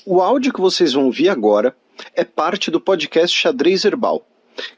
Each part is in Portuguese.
O áudio que vocês vão ouvir agora é parte do podcast Xadrez Herbal.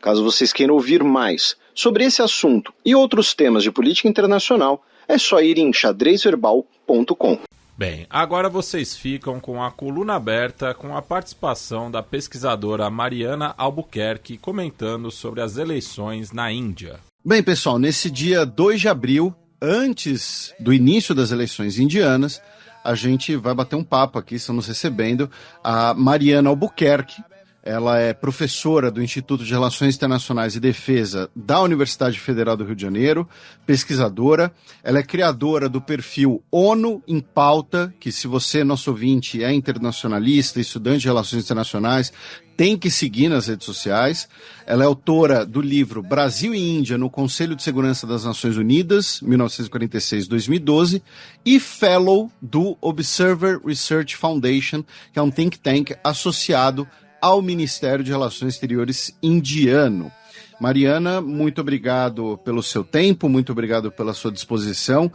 Caso vocês queiram ouvir mais sobre esse assunto e outros temas de política internacional, é só ir em xadrezherbal.com. Bem, agora vocês ficam com a coluna aberta com a participação da pesquisadora Mariana Albuquerque comentando sobre as eleições na Índia. Bem, pessoal, nesse dia 2 de abril, antes do início das eleições indianas, a gente vai bater um papo aqui, estamos recebendo a Mariana Albuquerque. Ela é professora do Instituto de Relações Internacionais e Defesa da Universidade Federal do Rio de Janeiro, pesquisadora. Ela é criadora do perfil ONU em Pauta, que se você, nosso ouvinte, é internacionalista, estudante de Relações Internacionais, tem que seguir nas redes sociais. Ela é autora do livro Brasil e Índia no Conselho de Segurança das Nações Unidas, 1946-2012, e Fellow do Observer Research Foundation, que é um think tank associado ao Ministério de Relações Exteriores indiano. Mariana, muito obrigado pelo seu tempo, muito obrigado pela sua disposição,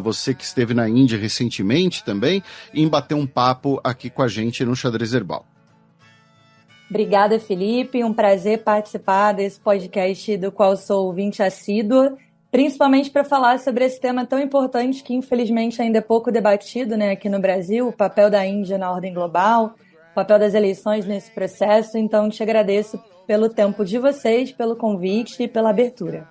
você que esteve na Índia recentemente também, em bater um papo aqui com a gente no Xadrez Herbal. Obrigada, Felipe, um prazer participar desse podcast do qual sou ouvinte assídua, principalmente para falar sobre esse tema tão importante que infelizmente ainda é pouco debatido, né, aqui no Brasil, o papel da Índia na ordem global, o papel das eleições nesse processo. Então te agradeço pelo tempo de vocês, pelo convite e pela abertura.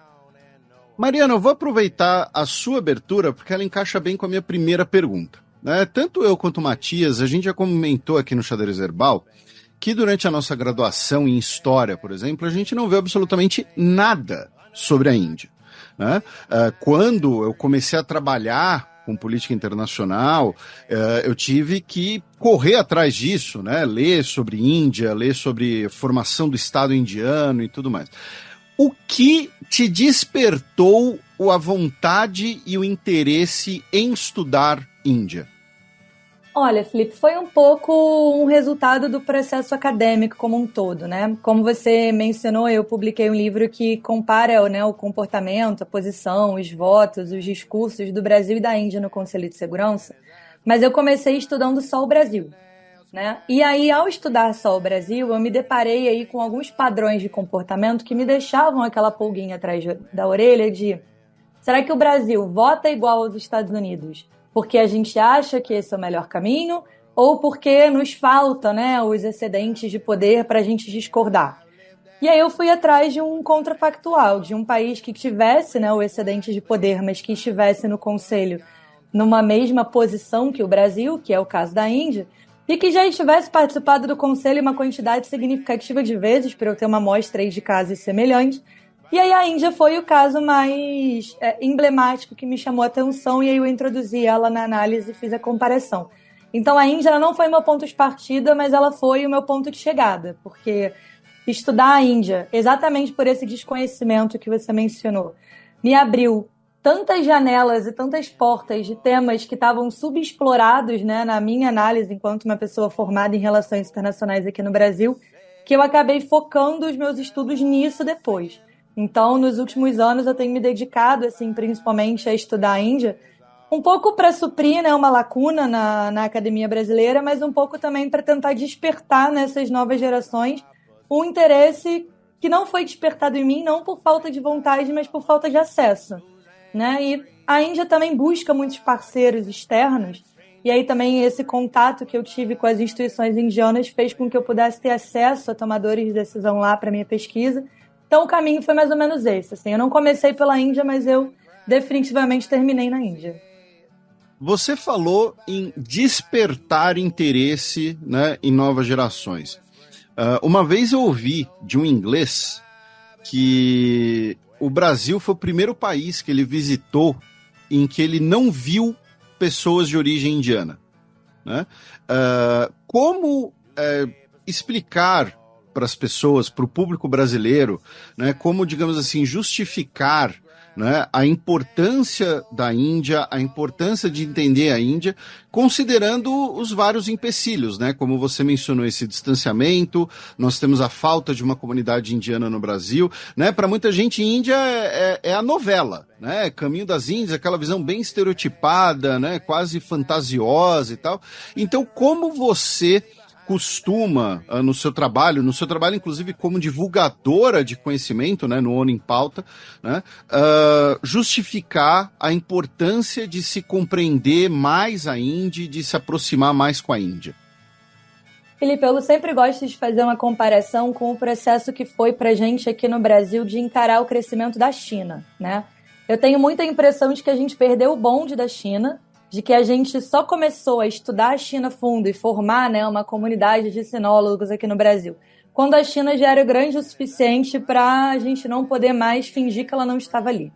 Mariana, eu vou aproveitar a sua abertura porque ela encaixa bem com a minha primeira pergunta, né? Tanto eu quanto o Matias, a gente já comentou aqui no Xadrez Herbal que durante a nossa graduação em História, por exemplo, a gente não vê absolutamente nada sobre a Índia, né? Quando eu comecei a trabalhar com política internacional, eu tive que correr atrás disso, né? Ler sobre Índia, ler sobre formação do Estado indiano e tudo mais. O que te despertou a vontade e o interesse em estudar Índia? Olha, Felipe, foi um pouco um resultado do processo acadêmico como um todo, né? Como você mencionou, eu publiquei um livro que compara, né, o comportamento, a posição, os votos, os discursos do Brasil e da Índia no Conselho de Segurança, mas eu comecei estudando só o Brasil, né? E aí, ao estudar só o Brasil, eu me deparei aí com alguns padrões de comportamento que me deixavam aquela pulguinha atrás da orelha de: será que o Brasil vota igual aos Estados Unidos porque a gente acha que esse é o melhor caminho, ou porque nos falta, né, os excedentes de poder para a gente discordar? E aí eu fui atrás de um contrafactual, de um país que tivesse, né, o excedente de poder, mas que estivesse no Conselho numa mesma posição que o Brasil, que é o caso da Índia, e que já estivesse participado do Conselho uma quantidade significativa de vezes, para eu ter uma amostra aí de casos semelhantes. E aí a Índia foi o caso mais emblemático que me chamou a atenção, e aí eu introduzi ela na análise e fiz a comparação. Então a Índia ela não foi meu ponto de partida, mas ela foi o meu ponto de chegada, porque estudar a Índia, exatamente por esse desconhecimento que você mencionou, me abriu tantas janelas e tantas portas de temas que estavam subexplorados, né, na minha análise enquanto uma pessoa formada em relações internacionais aqui no Brasil, que eu acabei focando os meus estudos nisso depois. Então, nos últimos anos, eu tenho me dedicado, assim, principalmente a estudar a Índia, um pouco para suprir, né, uma lacuna na academia brasileira, mas um pouco também para tentar despertar nessas novas gerações um interesse que não foi despertado em mim, não por falta de vontade, mas por falta de acesso, né? E a Índia também busca muitos parceiros externos, e aí também esse contato que eu tive com as instituições indianas fez com que eu pudesse ter acesso a tomadores de decisão lá para minha pesquisa. Então o caminho foi mais ou menos esse, assim. Eu não comecei pela Índia, mas eu definitivamente terminei na Índia. Você falou em despertar interesse, né, em novas gerações. Uma vez eu ouvi de um inglês que o Brasil foi o primeiro país que ele visitou em que ele não viu pessoas de origem indiana, né? Como explicar para as pessoas, para o público brasileiro, né, como, digamos assim, justificar, né, a importância da Índia, a importância de entender a Índia, considerando os vários empecilhos, né, como você mencionou, esse distanciamento, nós temos a falta de uma comunidade indiana no Brasil, né, para muita gente Índia é a novela, né, Caminho das Índias, aquela visão bem estereotipada, né, quase fantasiosa e tal. Então, como você costuma, no seu trabalho inclusive como divulgadora de conhecimento, né, no ONU em Pauta, né, justificar a importância de se compreender mais a Índia e de se aproximar mais com a Índia? Felipe, eu sempre gosto de fazer uma comparação com o processo que foi pra gente aqui no Brasil de encarar o crescimento da China, né? Eu tenho muita impressão de que a gente perdeu o bonde da China, de que a gente só começou a estudar a China fundo e formar, né, uma comunidade de sinólogos aqui no Brasil, quando a China já era grande o suficiente para a gente não poder mais fingir que ela não estava ali.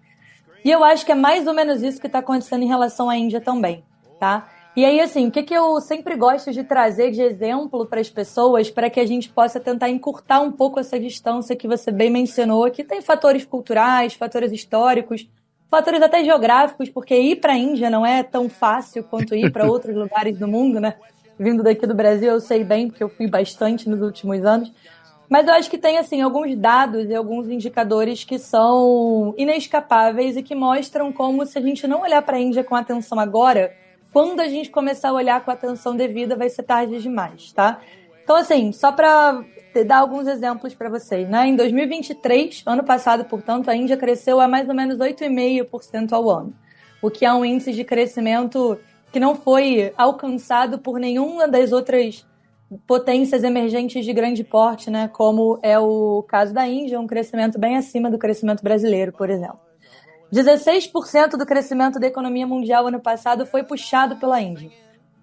E eu acho que é mais ou menos isso que está acontecendo em relação à Índia também, tá? E aí, assim, o que eu sempre gosto de trazer de exemplo para as pessoas, para que a gente possa tentar encurtar um pouco essa distância que você bem mencionou, que tem fatores culturais, fatores históricos, fatores até geográficos, porque ir para a Índia não é tão fácil quanto ir para outros lugares do mundo, né? Vindo daqui do Brasil, eu sei bem, porque eu fui bastante nos últimos anos. Mas eu acho que tem, assim, alguns dados e alguns indicadores que são inescapáveis e que mostram como, se a gente não olhar para a Índia com atenção agora, quando a gente começar a olhar com a atenção devida, vai ser tarde demais, tá? Então, assim, só para dar alguns exemplos para vocês, né? Em 2023, ano passado, portanto, a Índia cresceu a mais ou menos 8,5% ao ano, o que é um índice de crescimento que não foi alcançado por nenhuma das outras potências emergentes de grande porte, né? Como é o caso da Índia, um crescimento bem acima do crescimento brasileiro, por exemplo. 16% do crescimento da economia mundial ano passado foi puxado pela Índia.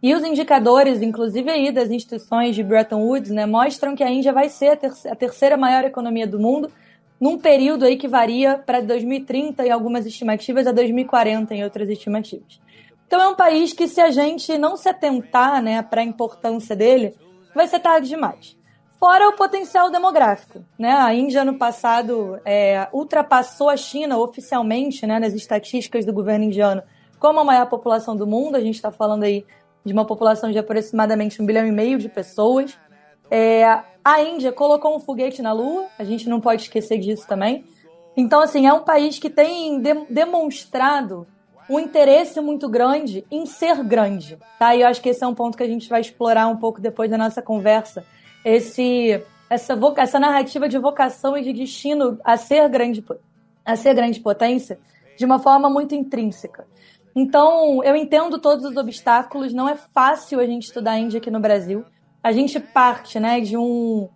E os indicadores, inclusive aí das instituições de Bretton Woods, né, mostram que a Índia vai ser a terceira maior economia do mundo, num período aí que varia para 2030 em algumas estimativas, a 2040 em outras estimativas. Então é um país que, se a gente não se atentar, né, para a importância dele, vai ser tarde demais. Fora o potencial demográfico, né? A Índia, ano passado, ultrapassou a China oficialmente, né, nas estatísticas do governo indiano, como a maior população do mundo. A gente está falando aí de uma população de aproximadamente 1,5 bilhão de pessoas. A Índia colocou um foguete na Lua, a gente não pode esquecer disso também. Então, assim, é um país que tem demonstrado um interesse muito grande em ser grande, tá? E eu acho que esse é um ponto que a gente vai explorar um pouco depois da nossa conversa, essa narrativa de vocação e de destino a ser grande potência de uma forma muito intrínseca. Então, eu entendo todos os obstáculos, não é fácil a gente estudar a Índia aqui no Brasil. A gente parte, né, de um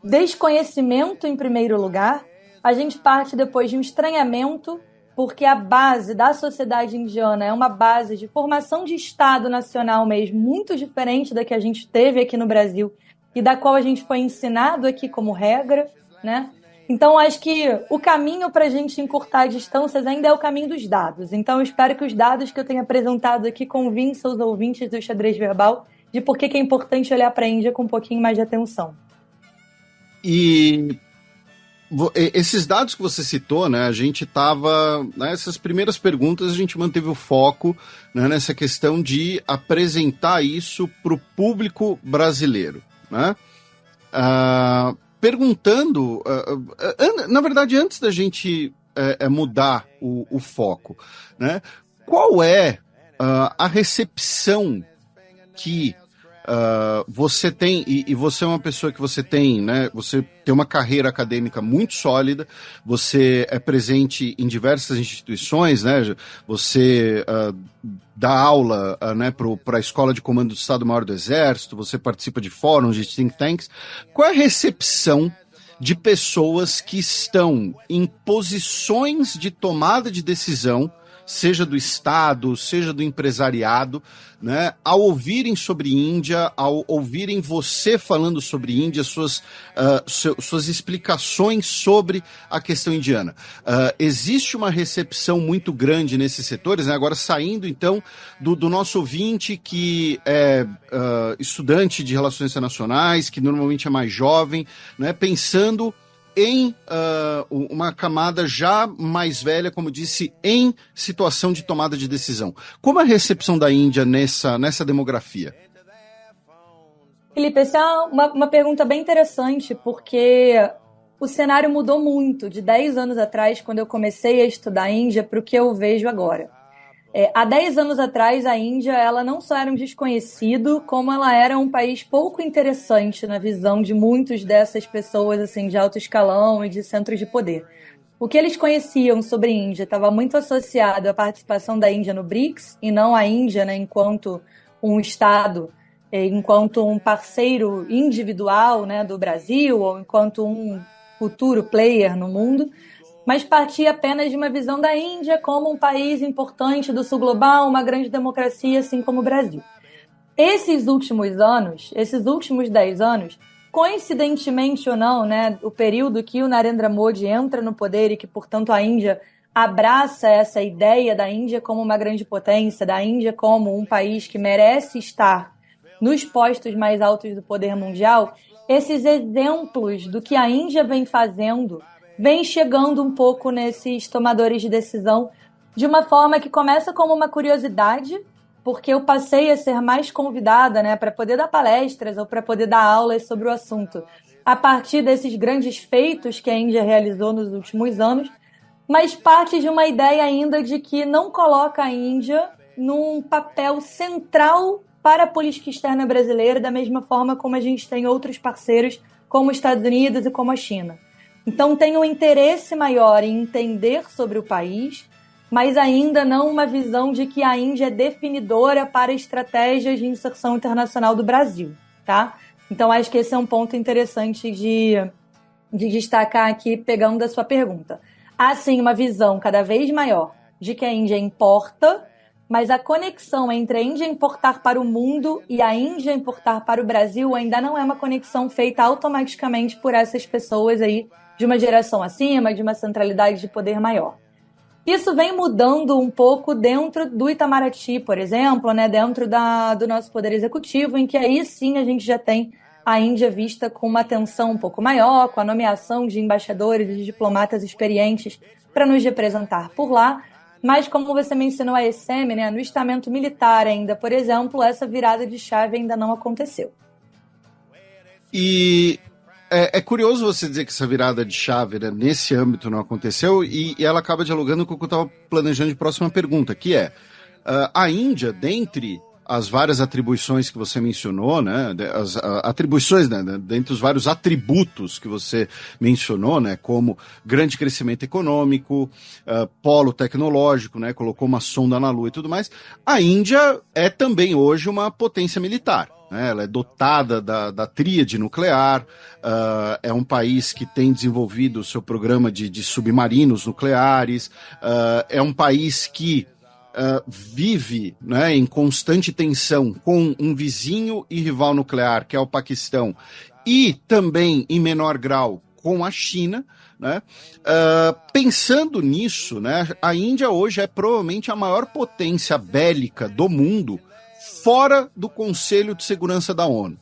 desconhecimento em primeiro lugar, a gente parte depois de um estranhamento, porque a base da sociedade indiana é uma base de formação de Estado nacional mesmo, muito diferente da que a gente teve aqui no Brasil e da qual a gente foi ensinado aqui como regra, né? Então, acho que o caminho para a gente encurtar distâncias ainda é o caminho dos dados. Então, eu espero que os dados que eu tenho apresentado aqui convençam os ouvintes do Xadrez Verbal de por que é importante olhar para a Índia com um pouquinho mais de atenção. E esses dados que você citou, né, a gente estava, nessas primeiras perguntas, a gente manteve o foco, né, nessa questão de apresentar isso para o público brasileiro, né? Perguntando, na verdade, antes da gente mudar o foco, né, qual é a recepção que você tem, e você é uma pessoa que você tem, né? Você tem uma carreira acadêmica muito sólida, você é presente em diversas instituições, né? Você dá aula, né, para a Escola de Comando do Estado-Maior do Exército, você participa de fóruns, de think tanks. Qual é a recepção de pessoas que estão em posições de tomada de decisão, seja do Estado, seja do empresariado, né, ao ouvirem sobre Índia, ao ouvirem você falando sobre Índia, suas explicações sobre a questão indiana? Existe uma recepção muito grande nesses setores, né? Agora saindo então do nosso ouvinte que é estudante de relações internacionais, que normalmente é mais jovem, né, pensando em uma camada já mais velha, como disse, em situação de tomada de decisão. Como é a recepção da Índia nessa demografia? Felipe, essa é uma pergunta bem interessante, porque o cenário mudou muito de 10 anos atrás, quando eu comecei a estudar a Índia, para o que eu vejo agora. Há 10 anos atrás, a Índia ela não só era um desconhecido, como ela era um país pouco interessante na visão de muitas dessas pessoas assim, de alto escalão e de centros de poder. O que eles conheciam sobre a Índia estava muito associado à participação da Índia no BRICS, e não a Índia, né, enquanto um Estado, enquanto um parceiro individual, né, do Brasil, ou enquanto um futuro player no mundo, mas partia apenas de uma visão da Índia como um país importante do sul global, uma grande democracia, assim como o Brasil. Esses últimos 10 anos, coincidentemente ou não, né, o período que o Narendra Modi entra no poder e que, portanto, a Índia abraça essa ideia da Índia como uma grande potência, da Índia como um país que merece estar nos postos mais altos do poder mundial, esses exemplos do que a Índia vem fazendo vem chegando um pouco nesses tomadores de decisão de uma forma que começa como uma curiosidade, porque eu passei a ser mais convidada, né, para poder dar palestras ou para poder dar aulas sobre o assunto, a partir desses grandes feitos que a Índia realizou nos últimos anos, mas parte de uma ideia ainda de que não coloca a Índia num papel central para a política externa brasileira, da mesma forma como a gente tem outros parceiros, como os Estados Unidos e como a China. Então, tem um interesse maior em entender sobre o país, mas ainda não uma visão de que a Índia é definidora para estratégias de inserção internacional do Brasil, tá? Então, acho que esse é um ponto interessante de destacar aqui, pegando da sua pergunta. Há, sim, uma visão cada vez maior de que a Índia importa, mas a conexão entre a Índia importar para o mundo e a Índia importar para o Brasil ainda não é uma conexão feita automaticamente por essas pessoas aí de uma geração acima, de uma centralidade de poder maior. Isso vem mudando um pouco dentro do Itamaraty, por exemplo, né, dentro do nosso poder executivo, em que aí sim a gente já tem a Índia vista com uma atenção um pouco maior, com a nomeação de embaixadores e de diplomatas experientes para nos representar por lá. Mas, como você mencionou a ESEM, né, no estamento militar ainda, por exemplo, essa virada de chave ainda não aconteceu. E é curioso você dizer que essa virada de chave, né, nesse âmbito não aconteceu, e ela acaba dialogando com o que eu estava planejando de próxima pergunta, que é, a Índia, dentre as várias atribuições que você mencionou, né, as atribuições, né, dentre os vários atributos que você mencionou, né, como grande crescimento econômico, polo tecnológico, né, colocou uma sonda na Lua e tudo mais, a Índia é também hoje uma potência militar. Ela é dotada da tríade nuclear, é um país que tem desenvolvido o seu programa de submarinos nucleares, é um país que vive, né, em constante tensão com um vizinho e rival nuclear, que é o Paquistão, e também, em menor grau, com a China. Né? Pensando nisso, né, a Índia hoje é provavelmente a maior potência bélica do mundo, fora do Conselho de Segurança da ONU.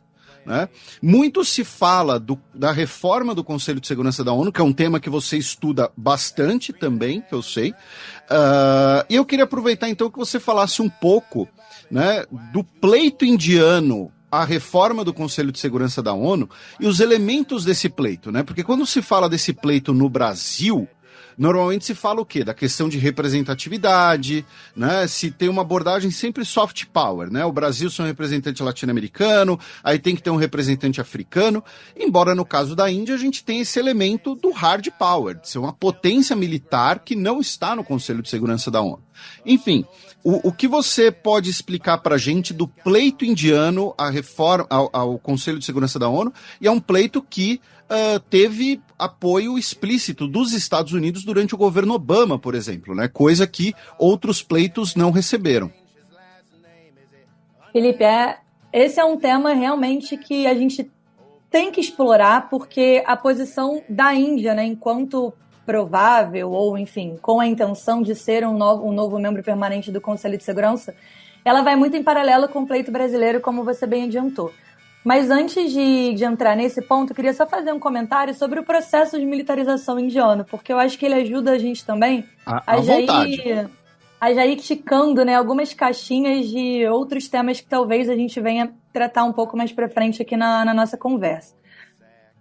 Né? Muito se fala da reforma do Conselho de Segurança da ONU, que é um tema que você estuda bastante também, que eu sei. E eu queria aproveitar então que você falasse um pouco, né, do pleito indiano à reforma do Conselho de Segurança da ONU e os elementos desse pleito, né? Porque quando se fala desse pleito no Brasil, normalmente se fala o quê? Da questão de representatividade, né? Se tem uma abordagem sempre soft power, né? O Brasil é um representante latino-americano, aí tem que ter um representante africano, embora no caso da Índia a gente tenha esse elemento do hard power, de ser uma potência militar que não está no Conselho de Segurança da ONU. Enfim, o que você pode explicar para a gente do pleito indiano à reforma, ao Conselho de Segurança da ONU, e é um pleito que teve apoio explícito dos Estados Unidos durante o governo Obama, por exemplo, né? Coisa que outros pleitos não receberam. Felipe, esse é um tema realmente que a gente tem que explorar, porque a posição da Índia, né, enquanto provável, ou enfim, com a intenção de ser um novo membro permanente do Conselho de Segurança, ela vai muito em paralelo com o pleito brasileiro, como você bem adiantou. Mas antes de entrar nesse ponto, eu queria só fazer um comentário sobre o processo de militarização indiano, porque eu acho que ele ajuda a gente também À vontade. já ir ticando, né, algumas caixinhas de outros temas que talvez a gente venha tratar um pouco mais para frente aqui na nossa conversa.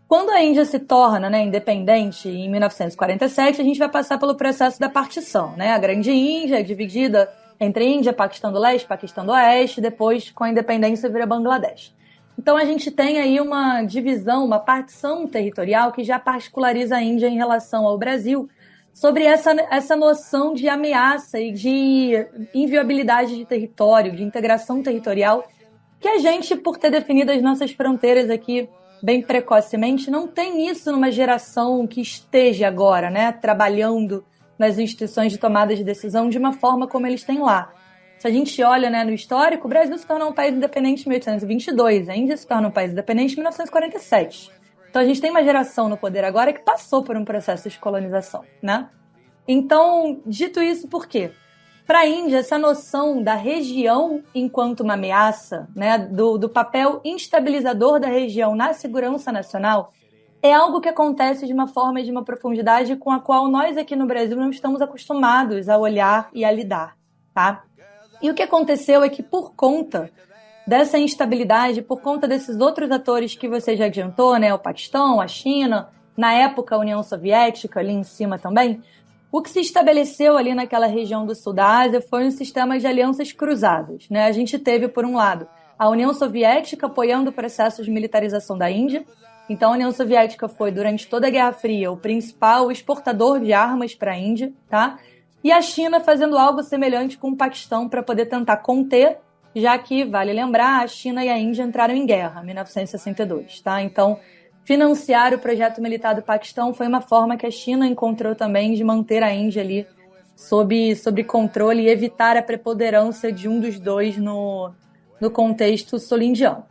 Quando a Índia se torna, né, independente em 1947, a gente vai passar pelo processo da partição, né? A Grande Índia é dividida entre Índia, Paquistão do Leste, Paquistão do Oeste, depois, com a independência, vira Bangladesh. Então, a gente tem aí uma divisão, uma partição territorial que já particulariza a Índia em relação ao Brasil, sobre essa noção de ameaça e de inviolabilidade de território, de integração territorial, que a gente, por ter definido as nossas fronteiras aqui bem precocemente, não tem isso numa geração que esteja agora, né, trabalhando nas instituições de tomada de decisão de uma forma como eles têm lá. Se a gente olha, né, no histórico, o Brasil se tornou um país independente em 1822, a Índia se torna um país independente em 1947. Então a gente tem uma geração no poder agora que passou por um processo de colonização, né? Então, dito isso, por quê? Para a Índia, essa noção da região enquanto uma ameaça, né, do papel instabilizador da região na segurança nacional, é algo que acontece de uma forma e de uma profundidade com a qual nós aqui no Brasil não estamos acostumados a olhar e a lidar, tá? E o que aconteceu é que por conta dessa instabilidade, por conta desses outros atores que você já adiantou, né, o Paquistão, a China, na época a União Soviética, ali em cima também, o que se estabeleceu ali naquela região do sul da Ásia foi um sistema de alianças cruzadas, né? A gente teve, por um lado, a União Soviética apoiando o processo de militarização da Índia. Então, a União Soviética foi, durante toda a Guerra Fria, o principal exportador de armas para a Índia, tá? E a China fazendo algo semelhante com o Paquistão para poder tentar conter, já que, vale lembrar, a China e a Índia entraram em guerra em 1962, tá? Então, financiar o projeto militar do Paquistão foi uma forma que a China encontrou também de manter a Índia ali sob controle e evitar a preponderância de um dos dois no contexto sul-indiano.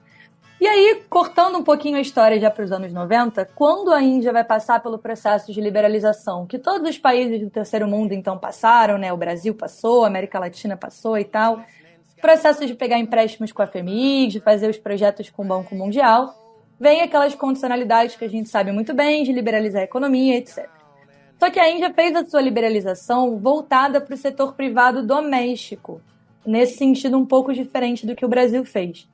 E aí, cortando um pouquinho a história já para os anos 90, quando a Índia vai passar pelo processo de liberalização, que todos os países do terceiro mundo então passaram, né? O Brasil passou, a América Latina passou e tal, processo de pegar empréstimos com a FMI, de fazer os projetos com o Banco Mundial, vem aquelas condicionalidades que a gente sabe muito bem, de liberalizar a economia, etc. Só que a Índia fez a sua liberalização voltada para o setor privado doméstico, nesse sentido um pouco diferente do que o Brasil fez.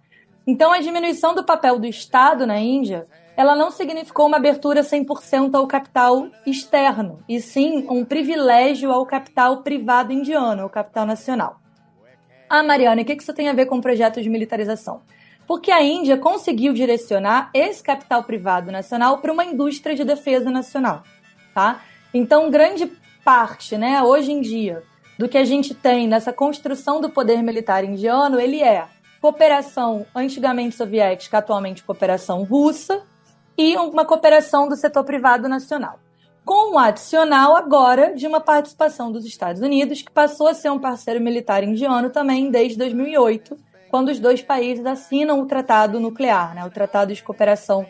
Então, a diminuição do papel do Estado na Índia, ela não significou uma abertura 100% ao capital externo, e sim um privilégio ao capital privado indiano, ao capital nacional. Ah, Mariana, o que isso tem a ver com o projeto de militarização? Porque a Índia conseguiu direcionar esse capital privado nacional para uma indústria de defesa nacional, tá? Então, grande parte, né, hoje em dia, do que a gente tem nessa construção do poder militar indiano, ele é cooperação antigamente soviética, atualmente cooperação russa, e uma cooperação do setor privado nacional. Com um adicional agora de uma participação dos Estados Unidos, que passou a ser um parceiro militar indiano também desde 2008, quando os dois países assinam o Tratado Nuclear, né, o Tratado de Cooperação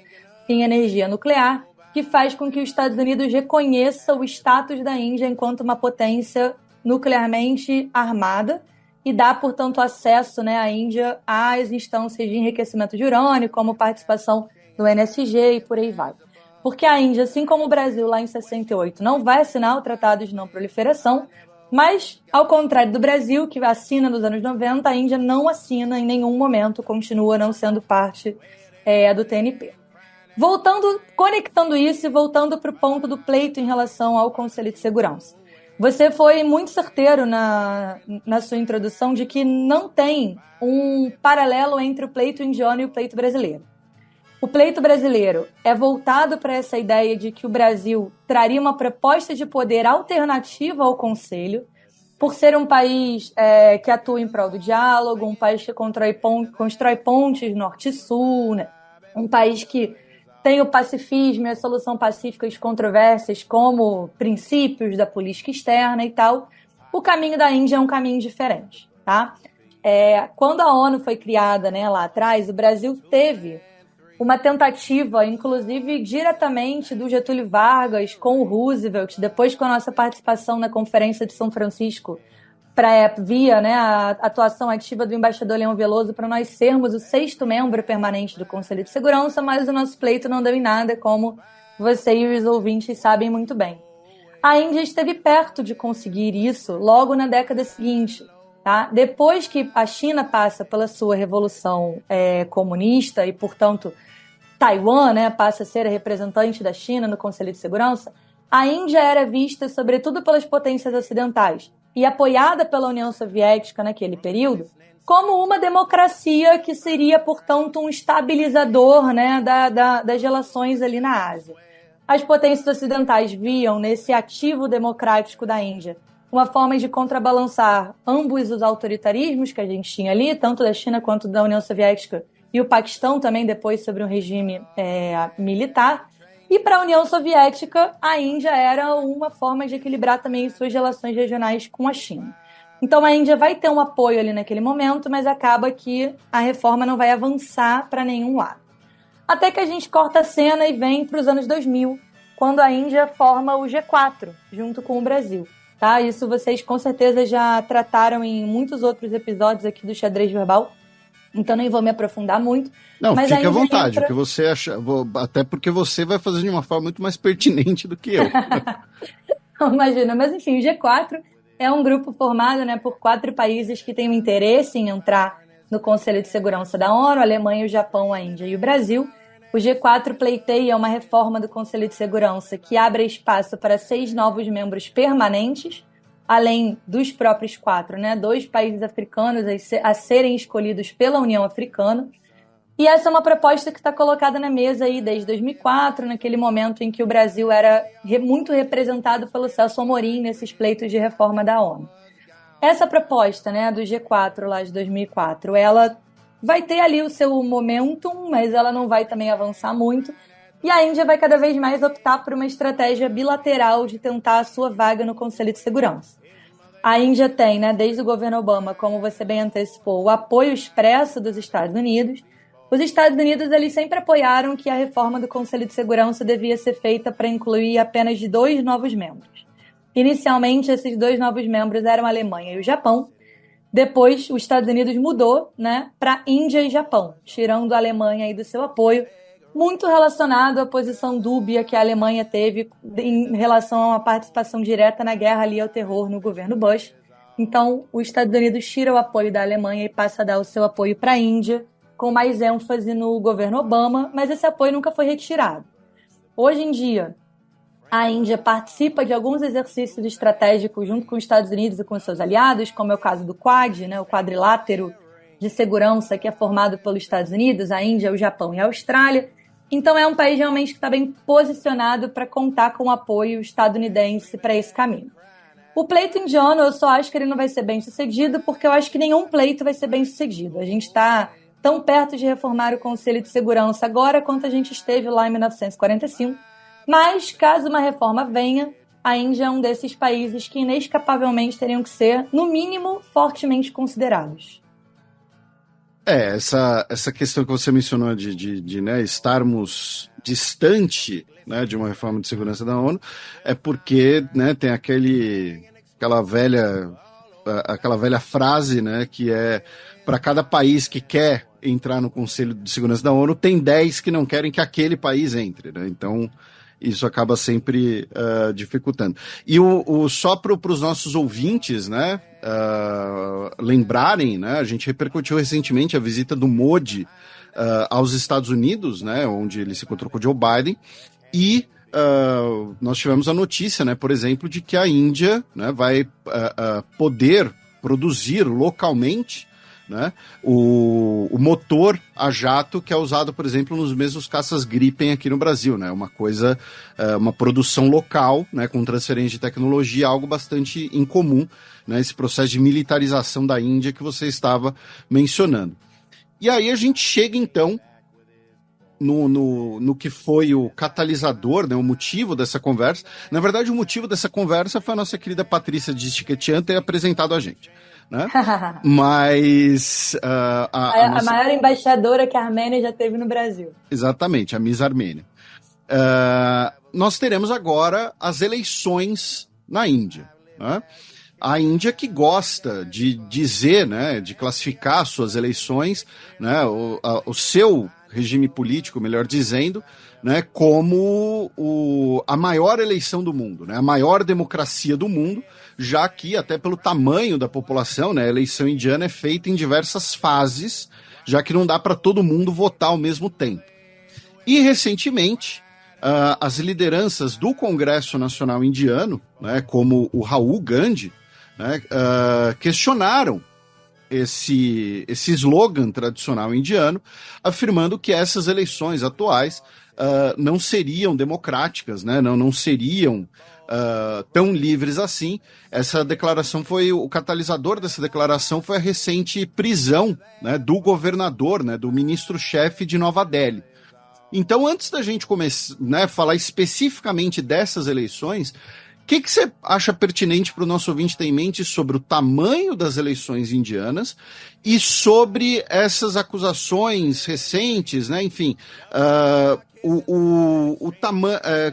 em Energia Nuclear, que faz com que os Estados Unidos reconheça o status da Índia enquanto uma potência nuclearmente armada e dá, portanto, acesso, né, à Índia às instâncias de enriquecimento de urânio, como participação do NSG e por aí vai. Porque a Índia, assim como o Brasil lá em 68, não vai assinar o Tratado de Não Proliferação, mas, ao contrário do Brasil, que assina nos anos 90, a Índia não assina em nenhum momento, continua não sendo parte do TNP. Conectando isso e voltando para o ponto do pleito em relação ao Conselho de Segurança. Você foi muito certeiro na sua introdução de que não tem um paralelo entre o pleito indiano e o pleito brasileiro. O pleito brasileiro é voltado para essa ideia de que o Brasil traria uma proposta de poder alternativa ao Conselho, por ser um país que atua em prol do diálogo, um país que constrói pontes norte e sul, né? Um país que tem o pacifismo e a solução pacífica de controvérsias como princípios da política externa e tal. O caminho da Índia é um caminho diferente, tá? Quando a ONU foi criada, né, lá atrás, o Brasil teve uma tentativa, inclusive diretamente do Getúlio Vargas com o Roosevelt, depois com a nossa participação na Conferência de São Francisco, via, né, a atuação ativa do embaixador Leão Veloso para nós sermos o 6º membro permanente do Conselho de Segurança, mas o nosso pleito não deu em nada, como você e os ouvintes sabem muito bem. A Índia esteve perto de conseguir isso logo na década seguinte. Tá? Depois que a China passa pela sua revolução comunista e, portanto, Taiwan, né, passa a ser a representante da China no Conselho de Segurança, a Índia era vista, sobretudo pelas potências ocidentais, e apoiada pela União Soviética naquele período, como uma democracia que seria, portanto, um estabilizador, né, das relações ali na Ásia. As potências ocidentais viam nesse ativo democrático da Índia uma forma de contrabalançar ambos os autoritarismos que a gente tinha ali, tanto da China quanto da União Soviética, e o Paquistão também depois sobre um regime militar. E para a União Soviética, a Índia era uma forma de equilibrar também suas relações regionais com a China. Então a Índia vai ter um apoio ali naquele momento, mas acaba que a reforma não vai avançar para nenhum lado. Até que a gente corta a cena e vem para os anos 2000, quando a Índia forma o G4, junto com o Brasil. Tá? Isso vocês com certeza já trataram em muitos outros episódios aqui do Xadrez Verbal, então nem vou me aprofundar muito. Não, mas fique à vontade, o que você acha, até porque você vai fazer de uma forma muito mais pertinente do que eu. Imagina, mas enfim, o G4 é um grupo formado, né, por 4 países que têm um interesse em entrar no Conselho de Segurança da ONU: a Alemanha, o Japão, a Índia e o Brasil. O G4 pleiteia uma reforma do Conselho de Segurança que abre espaço para 6 novos membros permanentes, além dos próprios 4, né, 2 países africanos a serem escolhidos pela União Africana. E essa é uma proposta que está colocada na mesa aí desde 2004, naquele momento em que o Brasil era muito representado pelo Celso Amorim nesses pleitos de reforma da ONU. Essa proposta, né, do G4 lá de 2004, ela vai ter ali o seu momentum, mas ela não vai também avançar muito. E a Índia vai cada vez mais optar por uma estratégia bilateral de tentar a sua vaga no Conselho de Segurança. A Índia tem, né, desde o governo Obama, como você bem antecipou, o apoio expresso dos Estados Unidos. Os Estados Unidos eles sempre apoiaram que a reforma do Conselho de Segurança devia ser feita para incluir apenas 2 novos membros. Inicialmente, esses 2 novos membros eram a Alemanha e o Japão. Depois, os Estados Unidos mudou, né, para Índia e Japão, tirando a Alemanha aí do seu apoio, muito relacionado à posição dúbia que a Alemanha teve em relação a uma participação direta na guerra ali ao terror no governo Bush. Então, os Estados Unidos tira o apoio da Alemanha e passa a dar o seu apoio para a Índia, com mais ênfase no governo Obama, mas esse apoio nunca foi retirado. Hoje em dia, a Índia participa de alguns exercícios estratégicos junto com os Estados Unidos e com seus aliados, como é o caso do Quad, né, o quadrilátero de segurança que é formado pelos Estados Unidos, a Índia, o Japão e a Austrália. Então é um país realmente que está bem posicionado para contar com o apoio estadunidense para esse caminho. O pleito indiano, eu só acho que ele não vai ser bem sucedido, porque eu acho que nenhum pleito vai ser bem sucedido. A gente está tão perto de reformar o Conselho de Segurança agora quanto a gente esteve lá em 1945. Mas, caso uma reforma venha, a Índia é um desses países que inescapavelmente teriam que ser, no mínimo, fortemente considerados. Essa questão que você mencionou de né, estarmos distante, né, de uma reforma de segurança da ONU, é porque, né, tem aquela velha frase, né, que é: para cada país que quer entrar no Conselho de Segurança da ONU, tem 10 que não querem que aquele país entre, né? Então isso acaba sempre dificultando. E só para os nossos ouvintes, né, lembrarem, né, a gente repercutiu recentemente a visita do Modi aos Estados Unidos, né, onde ele se encontrou com o Joe Biden, e nós tivemos a notícia, né, por exemplo, de que a Índia, né, vai poder produzir localmente, né, o motor a jato que é usado, por exemplo, nos mesmos caças Gripen aqui no Brasil, né, uma produção local, né, com transferência de tecnologia, algo bastante incomum, né, esse processo de militarização da Índia que você estava mencionando. E aí a gente chega, então, no que foi o catalisador, né, o motivo dessa conversa. Na verdade, o motivo dessa conversa foi a nossa querida Patrícia de Chiquetian ter apresentado a gente, né? Mas a maior embaixadora que a Armênia já teve no Brasil. Exatamente, a Miss Armênia. Nós teremos agora as eleições na Índia, né? a Índia que gosta de dizer, né, de classificar suas eleições, né, o seu regime político, melhor dizendo, né, como a maior eleição do mundo, né, a maior democracia do mundo, já que, até pelo tamanho da população, né, a eleição indiana é feita em diversas fases, já que não dá para todo mundo votar ao mesmo tempo. E, recentemente, as lideranças do Congresso Nacional Indiano, né, como o Rahul Gandhi, né, questionaram esse slogan tradicional indiano, afirmando que essas eleições atuais não seriam democráticas, né, não seriam tão livres assim. Essa declaração o catalisador dessa declaração foi a recente prisão, né, do governador, né, do ministro-chefe de Nova Delhi. Então, antes da gente começar, né, falar especificamente dessas eleições, o que você acha pertinente para o nosso ouvinte ter em mente sobre o tamanho das eleições indianas e sobre essas acusações recentes, né, enfim,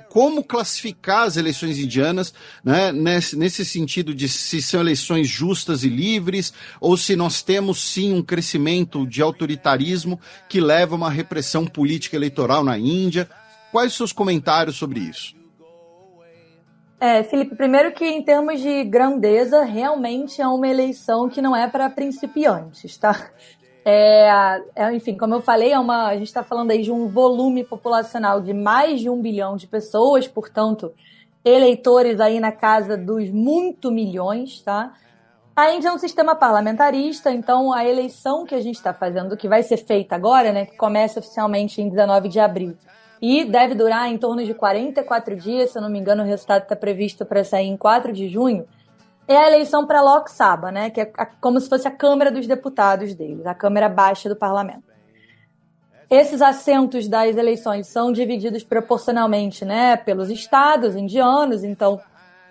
como classificar as eleições indianas, né, nesse sentido de se são eleições justas e livres ou se nós temos sim um crescimento de autoritarismo que leva a uma repressão política eleitoral na Índia. Quais os seus comentários sobre isso? Felipe, primeiro que em termos de grandeza, realmente é uma eleição que não é para principiantes, tá? Enfim, como eu falei, a gente está falando aí de um volume populacional de mais de 1 bilhão de pessoas, portanto, eleitores aí na casa dos muito milhões, tá? A Índia é um sistema parlamentarista, então a eleição que a gente está fazendo, que vai ser feita agora, né, que começa oficialmente em 19 de abril, e deve durar em torno de 44 dias, se eu não me engano, o resultado está previsto para sair em 4 de junho, é a eleição para Lok Sabha, né, que é como se fosse a Câmara dos Deputados deles, a Câmara Baixa do Parlamento. Esses assentos das eleições são divididos proporcionalmente, né, pelos estados indianos, então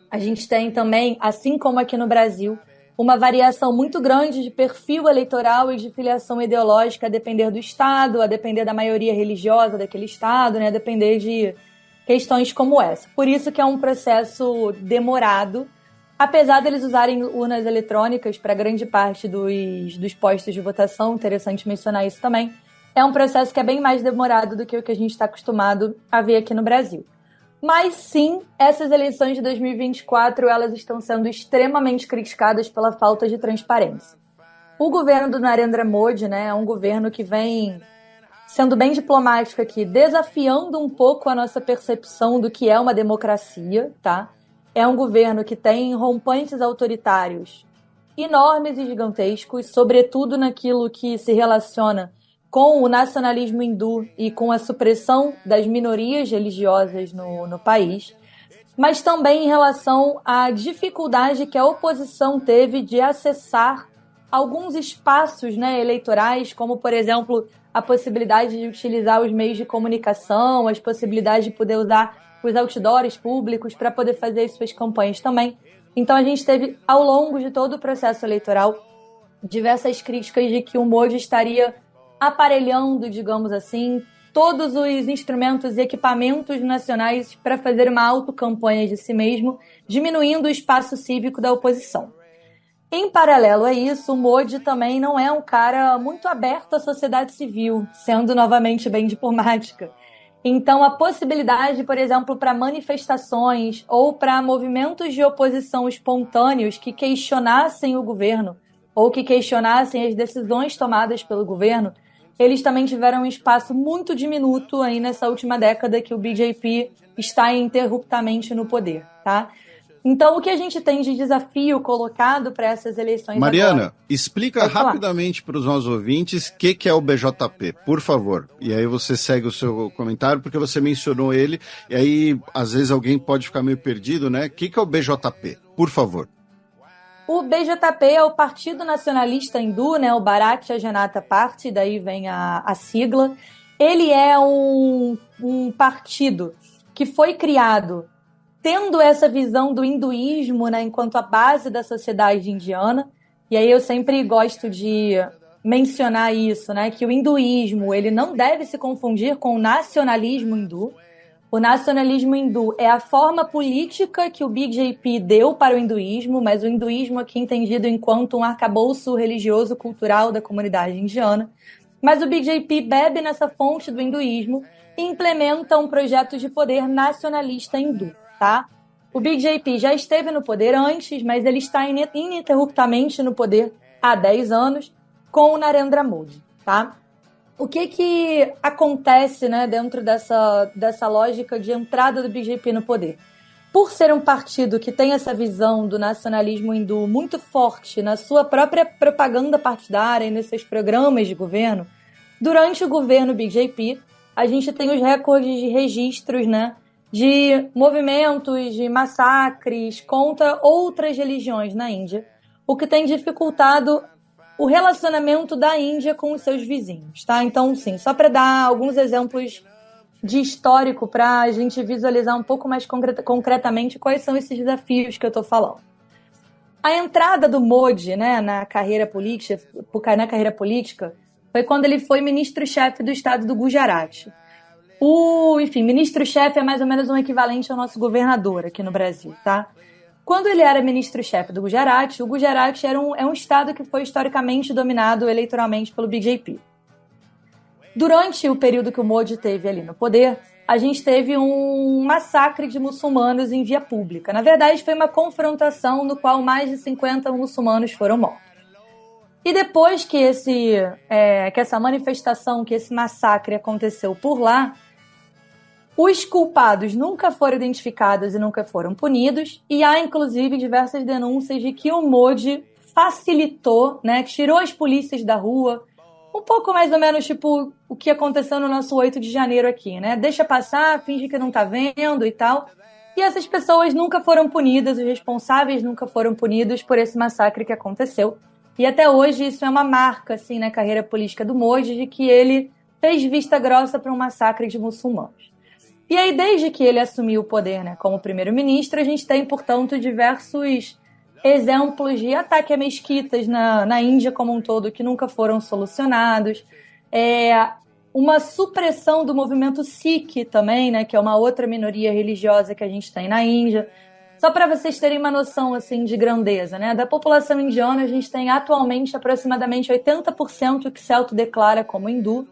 a gente tem também, assim como aqui no Brasil, uma variação muito grande de perfil eleitoral e de filiação ideológica a depender do estado, a depender da maioria religiosa daquele estado, né, a depender de questões como essa. Por isso que é um processo demorado, apesar deles usarem urnas eletrônicas para grande parte dos postos de votação, interessante mencionar isso também, é um processo que é bem mais demorado do que o que a gente está acostumado a ver aqui no Brasil. Mas sim, essas eleições de 2024, elas estão sendo extremamente criticadas pela falta de transparência. O governo do Narendra Modi, né, é um governo que vem sendo bem diplomático aqui, desafiando um pouco a nossa percepção do que é uma democracia, tá? É um governo que tem rompantes autoritários enormes e gigantescos, sobretudo naquilo que se relaciona com o nacionalismo hindu e com a supressão das minorias religiosas no país, mas também em relação à dificuldade que a oposição teve de acessar alguns espaços, né, eleitorais, como, por exemplo, a possibilidade de utilizar os meios de comunicação, as possibilidades de poder usar os outdoors públicos para poder fazer suas campanhas também. Então a gente teve, ao longo de todo o processo eleitoral, diversas críticas de que o Modi estaria aparelhando, digamos assim, todos os instrumentos e equipamentos nacionais para fazer uma autocampanha de si mesmo, diminuindo o espaço cívico da oposição. Em paralelo a isso, o Modi também não é um cara muito aberto à sociedade civil, sendo novamente bem diplomática. Então, a possibilidade, por exemplo, para manifestações ou para movimentos de oposição espontâneos que questionassem o governo ou que questionassem as decisões tomadas pelo governo, eles também tiveram um espaço muito diminuto aí nessa última década que o BJP está ininterruptamente no poder, tá? Então, o que a gente tem de desafio colocado para essas eleições Mariana, agora? explica rapidamente para os nossos ouvintes o que é o BJP, por favor. E aí você segue o seu comentário, porque você mencionou ele, e aí às vezes alguém pode ficar meio perdido, né? O que é o BJP? Por favor. O BJP é o Partido Nacionalista Hindu, né, o Bharatiya Janata Party, daí vem a sigla. Ele é um partido que foi criado tendo essa visão do hinduísmo, né, enquanto a base da sociedade indiana. E aí eu sempre gosto de mencionar isso, né, que o hinduísmo ele não deve se confundir com o nacionalismo hindu. O nacionalismo hindu é a forma política que o BJP deu para o hinduísmo, mas o hinduísmo aqui entendido enquanto um arcabouço religioso cultural da comunidade indiana. Mas o BJP bebe nessa fonte do hinduísmo e implementa um projeto de poder nacionalista hindu, tá? O BJP já esteve no poder antes, mas ele está ininterruptamente no poder há 10 anos com o Narendra Modi, tá? O que acontece, né, dentro dessa lógica de entrada do BJP no poder? Por ser um partido que tem essa visão do nacionalismo hindu muito forte na sua própria propaganda partidária e nos seus programas de governo, durante o governo BJP, a gente tem os recordes de registros, né, de movimentos, de massacres contra outras religiões na Índia, o que tem dificultado o relacionamento da Índia com os seus vizinhos, tá? Então, sim, só para dar alguns exemplos de histórico para a gente visualizar um pouco mais concretamente quais são esses desafios que eu estou falando. A entrada do Modi, né, na carreira política foi quando ele foi ministro-chefe do estado do Gujarat. Ministro-chefe é mais ou menos um equivalente ao nosso governador aqui no Brasil, tá? Quando ele era ministro-chefe do Gujarat, o Gujarat é um estado que foi historicamente dominado eleitoralmente pelo BJP. Durante o período que o Modi teve ali no poder, a gente teve um massacre de muçulmanos em via pública. Na verdade, foi uma confrontação no qual mais de 50 muçulmanos foram mortos. E depois que essa manifestação, que esse massacre aconteceu por lá, os culpados nunca foram identificados e nunca foram punidos, e há, inclusive, diversas denúncias de que o Modi facilitou, né, tirou as polícias da rua, um pouco mais ou menos tipo o que aconteceu no nosso 8 de janeiro aqui, né? Deixa passar, finge que não tá vendo e tal. E essas pessoas nunca foram punidas, os responsáveis nunca foram punidos por esse massacre que aconteceu. E até hoje isso é uma marca, assim, na carreira política do Modi, de que ele fez vista grossa para um massacre de muçulmanos. E aí, desde que ele assumiu o poder, né, como primeiro-ministro, a gente tem, portanto, diversos exemplos de ataque a mesquitas na Índia como um todo que nunca foram solucionados. Uma supressão do movimento Sikh também, né, que é uma outra minoria religiosa que a gente tem na Índia. Só para vocês terem uma noção assim, de grandeza, né, da população indiana, a gente tem atualmente aproximadamente 80% que se autodeclara como hindu.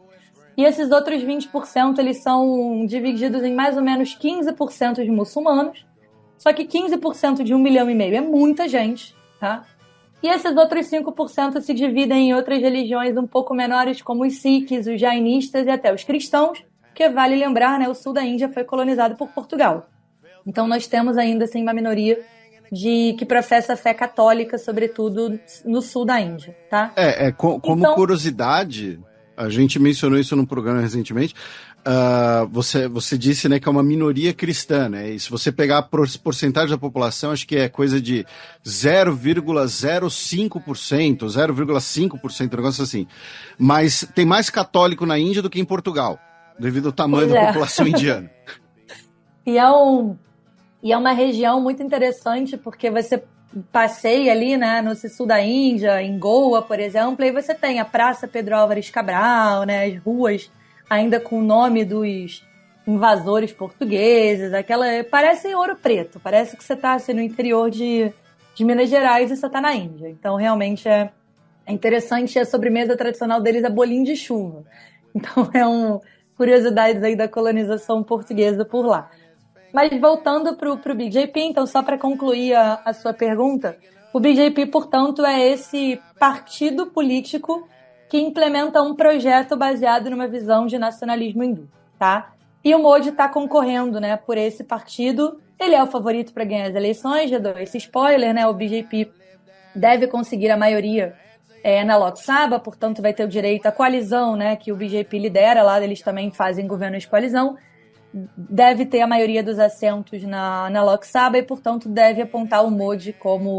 E esses outros 20% eles são divididos em mais ou menos 15% de muçulmanos. Só que 15% de 1,5 milhão é muita gente, tá? E esses outros 5% se dividem em outras religiões um pouco menores, como os Sikhs, os Jainistas e até os cristãos, que vale lembrar, né, o sul da Índia foi colonizado por Portugal. Então nós temos ainda assim uma minoria que professa a fé católica, sobretudo no sul da Índia, tá? Como curiosidade, a gente mencionou isso num programa recentemente. Você disse, né, que é uma minoria cristã, né? E se você pegar a porcentagem da população, acho que é coisa de 0,05%, 0,5%, um negócio assim. Mas tem mais católico na Índia do que em Portugal, devido ao tamanho da população indiana. E é uma região muito interessante, porque você passeia ali, né, no sul da Índia, em Goa, por exemplo, e você tem a Praça Pedro Álvares Cabral, né, as ruas ainda com o nome dos invasores portugueses, parece Ouro Preto, parece que você está assim, no interior de Minas Gerais e você está na Índia. Então, realmente é interessante, a sobremesa tradicional deles é bolinho de chuva. Então, curiosidades aí da colonização portuguesa por lá. Mas voltando para o BJP, então, só para concluir a sua pergunta, o BJP, portanto, é esse partido político que implementa um projeto baseado numa visão de nacionalismo hindu, tá? E o Modi está concorrendo, né, por esse partido. Ele é o favorito para ganhar as eleições, já dou esse spoiler, né? O BJP deve conseguir a maioria na Lok Sabha, portanto vai ter o direito à coalizão, né, que o BJP lidera lá, eles também fazem governo de coalizão. Deve ter a maioria dos assentos na Lok Sabha e, portanto, deve apontar o Modi como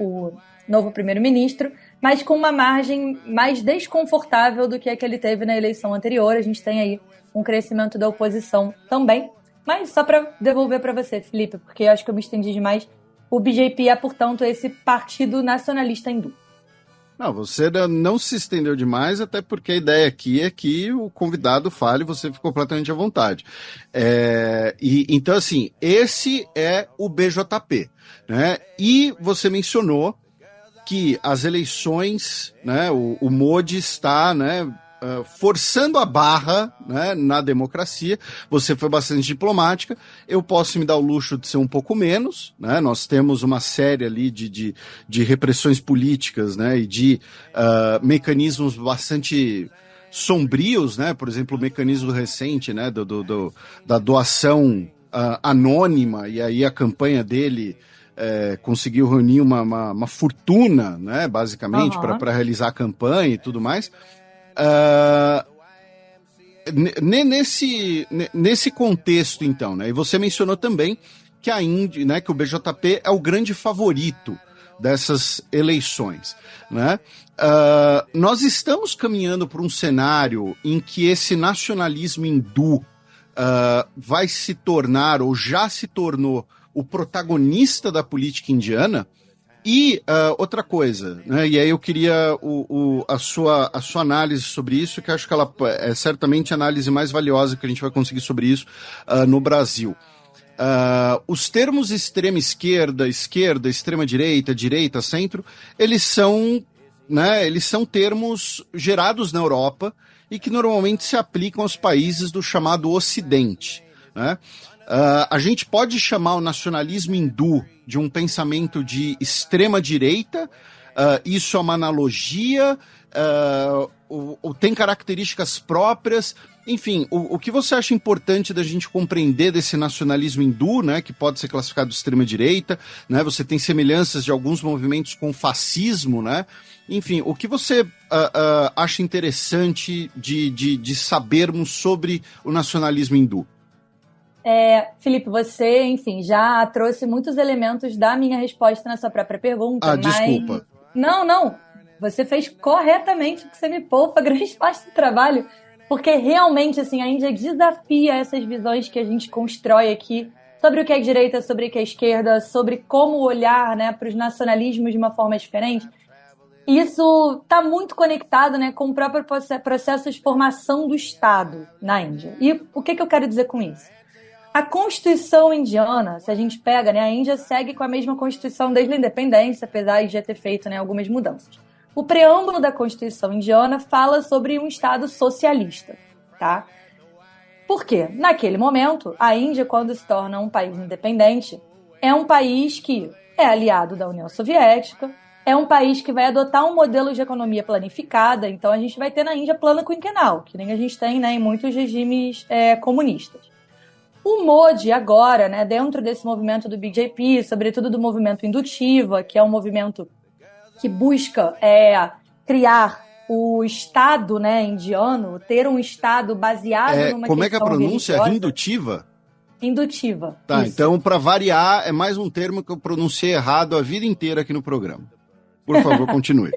o novo primeiro-ministro, mas com uma margem mais desconfortável do que a que ele teve na eleição anterior. A gente tem aí um crescimento da oposição também. Mas só para devolver para você, Felipe, porque eu acho que eu me estendi demais, o BJP é, portanto, esse partido nacionalista hindu. Não, você não se estendeu demais, até porque a ideia aqui é que o convidado fale e você fique completamente à vontade. Então, assim, esse é o BJP, né? E você mencionou que as eleições, né, o Modi está, né, forçando a barra, né, na democracia. Você foi bastante diplomática. Eu posso me dar o luxo de ser um pouco menos, né? Nós temos uma série ali de repressões políticas, né, e de mecanismos bastante sombrios, né? Por exemplo, o mecanismo recente, né, da doação anônima, e aí a campanha dele conseguiu reunir uma fortuna, né, basicamente, para realizar a campanha e tudo mais. Nesse contexto, então, né, e você mencionou também que a Índia, né, que o BJP é o grande favorito dessas eleições, né? Nós estamos caminhando para um cenário em que esse nacionalismo hindu vai se tornar, ou já se tornou, o protagonista da política indiana. E outra coisa, né, e aí eu queria a sua análise sobre isso, que acho que ela é certamente a análise mais valiosa que a gente vai conseguir sobre isso no Brasil. Os termos extrema esquerda, extrema direita, direita, centro, eles são termos gerados na Europa e que normalmente se aplicam aos países do chamado Ocidente, né? A gente pode chamar o nacionalismo hindu de um pensamento de extrema-direita, isso é uma analogia, tem características próprias, enfim, o que você acha importante da gente compreender desse nacionalismo hindu, né, que pode ser classificado de extrema-direita, né, você tem semelhanças de alguns movimentos com o fascismo, né, enfim, o que você acha interessante de sabermos sobre o nacionalismo hindu? Felipe, você, enfim, já trouxe muitos elementos da minha resposta na sua própria pergunta. Desculpa. Não. Você fez corretamente, porque você me poupa grande parte do trabalho. Porque realmente, assim, a Índia desafia essas visões que a gente constrói aqui sobre o que é direita, sobre o que é esquerda, sobre como olhar, né, para os nacionalismos de uma forma diferente. Isso está muito conectado, né, com o próprio processo de formação do Estado na Índia. E o que eu quero dizer com isso? A Constituição indiana, se a gente pega, né, a Índia segue com a mesma Constituição desde a independência, apesar de já ter feito, né, algumas mudanças. O preâmbulo da Constituição indiana fala sobre um Estado socialista, tá? Por quê? Naquele momento, a Índia, quando se torna um país independente, é um país que é aliado da União Soviética, é um país que vai adotar um modelo de economia planificada, então a gente vai ter na Índia plano quinquenal, que nem a gente tem, né, em muitos regimes comunistas. O Modi agora, né, dentro desse movimento do BJP, sobretudo do movimento Indutiva, que é um movimento que busca criar o Estado, né, indiano, ter um Estado baseado numa como é que a pronúncia religiosa. é indutiva? Indutiva. Tá, isso. Então, para variar, é mais um termo que eu pronunciei errado a vida inteira aqui no programa. Por favor, continue.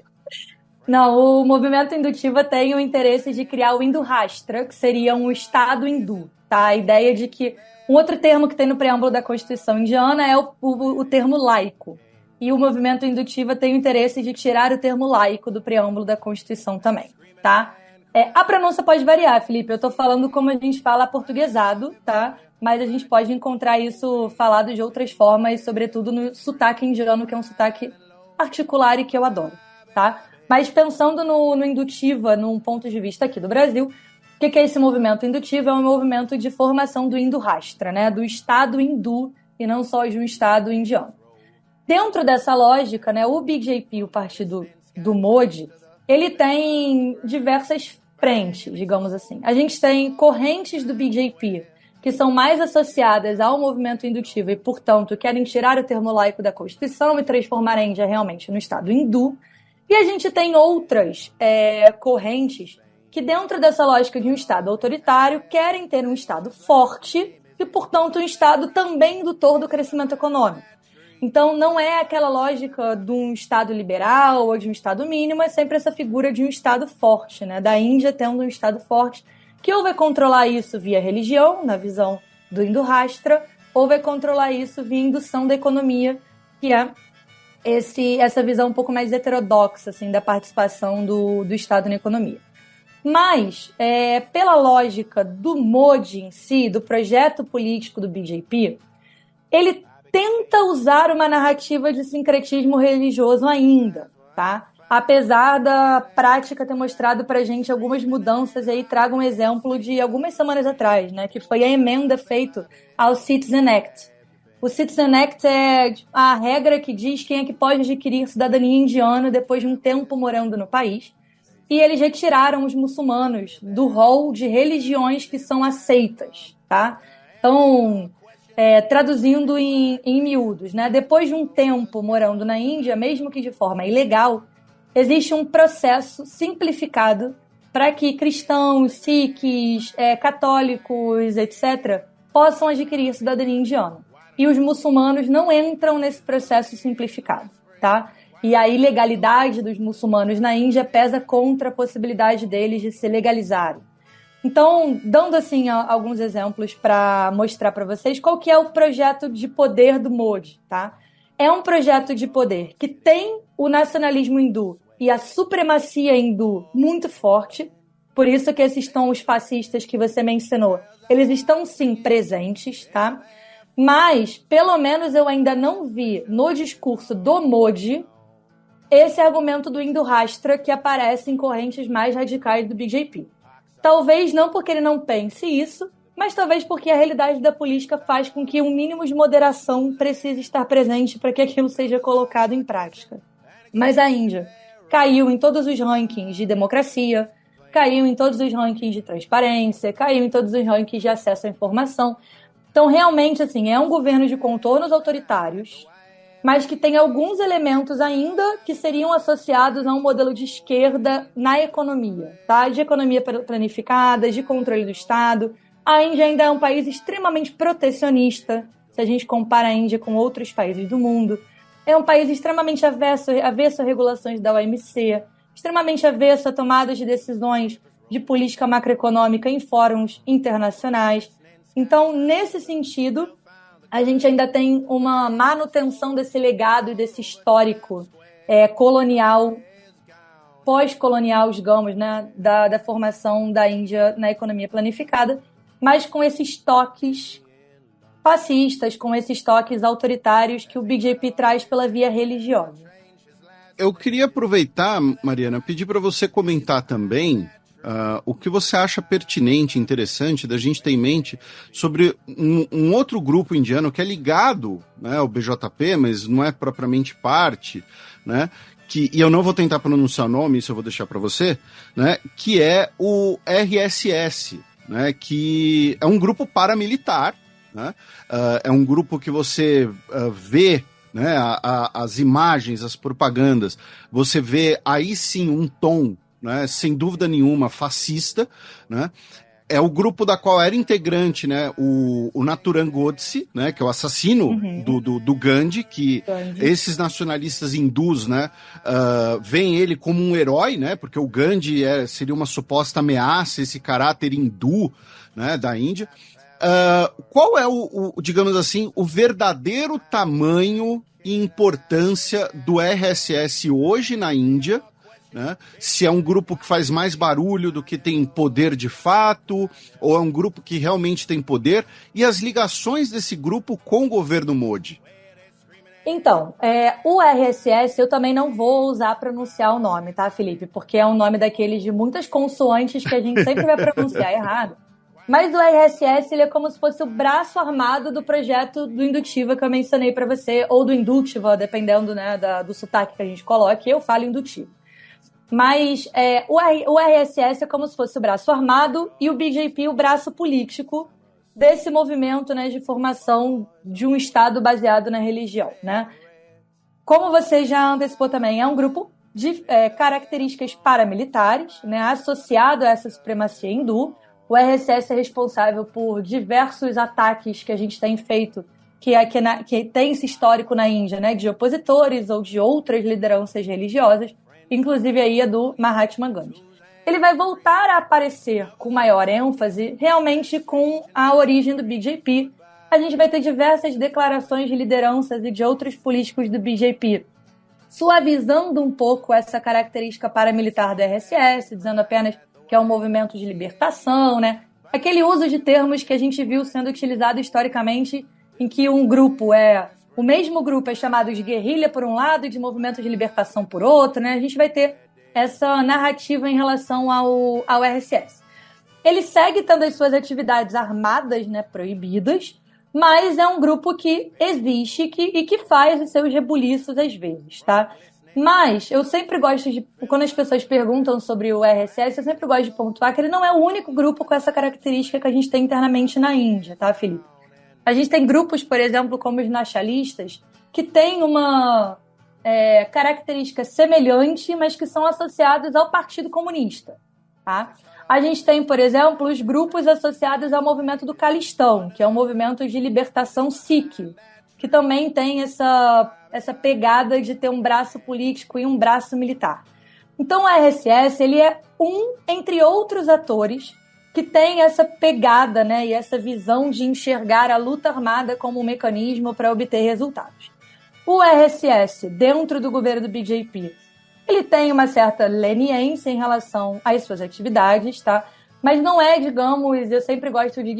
Não, o movimento Indutiva tem o interesse de criar o Hindu-Rashtra, que seria um Estado hindu. Tá? A ideia de que um outro termo que tem no preâmbulo da Constituição indiana é o termo laico. E o movimento Indutiva tem o interesse de tirar o termo laico do preâmbulo da Constituição também. Tá? A pronúncia pode variar, Felipe. Eu estou falando como a gente fala portuguesado, tá? Mas a gente pode encontrar isso falado de outras formas, sobretudo no sotaque indiano, que é um sotaque particular e que eu adoro. Tá? Mas pensando no Indutiva, num ponto de vista aqui do Brasil, o que é esse movimento indutivo? É um movimento de formação do Hindu-Rashtra, né? Do Estado hindu e não só de um Estado indiano. Dentro dessa lógica, né, o BJP, o partido do Modi, ele tem diversas frentes, digamos assim. A gente tem correntes do BJP que são mais associadas ao movimento indutivo e, portanto, querem tirar o termo laico da Constituição e transformar a Índia realmente no Estado hindu. E a gente tem outras correntes que, dentro dessa lógica de um Estado autoritário, querem ter um Estado forte e, portanto, um Estado também indutor do crescimento econômico. Então, não é aquela lógica de um Estado liberal ou de um Estado mínimo, é sempre essa figura de um Estado forte, né? Da Índia tendo um Estado forte, que ou vai controlar isso via religião, na visão do Hindu-Rashtra, ou vai controlar isso via indução da economia, que é essa visão um pouco mais heterodoxa assim, da participação do Estado na economia. Mas, pela lógica do Modi em si, do projeto político do BJP, ele tenta usar uma narrativa de sincretismo religioso ainda, tá? Apesar da prática ter mostrado pra gente algumas mudanças, e aí trago um exemplo de algumas semanas atrás, né? Que foi a emenda feita ao Citizen Act. O Citizen Act é a regra que diz quem é que pode adquirir cidadania indiana depois de um tempo morando no país. E eles retiraram os muçulmanos do rol de religiões que são aceitas, tá? Então, traduzindo em miúdos, né? Depois de um tempo morando na Índia, mesmo que de forma ilegal, existe um processo simplificado para que cristãos, sikhs, católicos, etc., possam adquirir cidadania indiana. E os muçulmanos não entram nesse processo simplificado, tá? E a ilegalidade dos muçulmanos na Índia pesa contra a possibilidade deles de se legalizarem. Então, dando assim alguns exemplos para mostrar para vocês qual que é o projeto de poder do Modi, tá? É um projeto de poder que tem o nacionalismo hindu e a supremacia hindu muito forte, por isso que esses tons fascistas que você mencionou, eles estão sim presentes, tá? Mas, pelo menos eu ainda não vi no discurso do Modi esse argumento do Hindu-Rashtra que aparece em correntes mais radicais do BJP. Talvez não porque ele não pense isso, mas talvez porque a realidade da política faz com que um mínimo de moderação precise estar presente para que aquilo seja colocado em prática. Mas a Índia caiu em todos os rankings de democracia, caiu em todos os rankings de transparência, caiu em todos os rankings de acesso à informação. Então, realmente, assim, é um governo de contornos autoritários, mas que tem alguns elementos ainda que seriam associados a um modelo de esquerda na economia, tá? De economia planificada, de controle do Estado. A Índia ainda é um país extremamente protecionista, se a gente compara a Índia com outros países do mundo. É um país extremamente avesso a regulações da OMC, extremamente avesso a tomadas de decisões de política macroeconômica em fóruns internacionais. Então, nesse sentido, a gente ainda tem uma manutenção desse legado e desse histórico colonial, pós-colonial, digamos, né, da formação da Índia na economia planificada, mas com esses toques fascistas, com esses toques autoritários que o BJP traz pela via religiosa. Eu queria aproveitar, Mariana, pedir para você comentar também o que você acha pertinente, interessante da gente ter em mente sobre um outro grupo indiano que é ligado, né, ao BJP, mas não é propriamente parte, né, e eu não vou tentar pronunciar o nome, isso eu vou deixar para você, né, que é o RSS, né, que é um grupo paramilitar, né, é um grupo que você vê, né, as imagens, as propagandas, você vê aí sim um tom, né, sem dúvida nenhuma, fascista, né? É o grupo da qual era integrante, né, o Nathuram Godse, né, que é o assassino do Gandhi, que esses nacionalistas hindus, né, veem ele como um herói, né, porque o Gandhi seria uma suposta ameaça, esse caráter hindu, né, da Índia. Qual é digamos assim, o verdadeiro tamanho e importância do RSS hoje na Índia? Né? Se é um grupo que faz mais barulho do que tem poder de fato, ou é um grupo que realmente tem poder, e as ligações desse grupo com o governo Modi? Então, o RSS eu também não vou usar pronunciar o nome, tá, Felipe? Porque é um nome daqueles de muitas consoantes que a gente sempre vai pronunciar errado. Mas o RSS ele é como se fosse o braço armado do projeto do Indutiva que eu mencionei para você, ou do Indutiva, dependendo, né, do sotaque que a gente coloque, eu falo Indutiva. Mas o RSS é como se fosse o braço armado e o BJP o braço político desse movimento, né, de formação de um Estado baseado na religião, né? Como você já antecipou também, é um grupo de características paramilitares, né, associado a essa supremacia hindu. O RSS é responsável por diversos ataques que a gente tem feito, que tem esse histórico na Índia, né, de opositores ou de outras lideranças religiosas, inclusive aí a do Mahatma Gandhi. Ele vai voltar a aparecer com maior ênfase realmente com a origem do BJP. A gente vai ter diversas declarações de lideranças e de outros políticos do BJP suavizando um pouco essa característica paramilitar do RSS, dizendo apenas que é um movimento de libertação, né? Aquele uso de termos que a gente viu sendo utilizado historicamente, em que o mesmo grupo é chamado de guerrilha por um lado e de movimento de libertação por outro, né? A gente vai ter essa narrativa em relação ao RSS. Ele segue tendo as suas atividades armadas, né, proibidas, mas é um grupo que existe e que faz os seus rebuliços às vezes, tá? Mas eu sempre gosto de, quando as pessoas perguntam sobre o RSS, eu sempre gosto de pontuar que ele não é o único grupo com essa característica que a gente tem internamente na Índia, tá, Felipe? A gente tem grupos, por exemplo, como os nacionalistas, que têm uma característica semelhante, mas que são associados ao Partido Comunista, tá? A gente tem, por exemplo, os grupos associados ao movimento do Khalistão, que é um movimento de libertação Sikh, que também tem essa pegada de ter um braço político e um braço militar. Então, o RSS ele é um entre outros atores que tem essa pegada, né, e essa visão de enxergar a luta armada como um mecanismo para obter resultados. O RSS, dentro do governo do BJP, ele tem uma certa leniência em relação às suas atividades, tá? Mas não é, digamos, eu sempre gosto de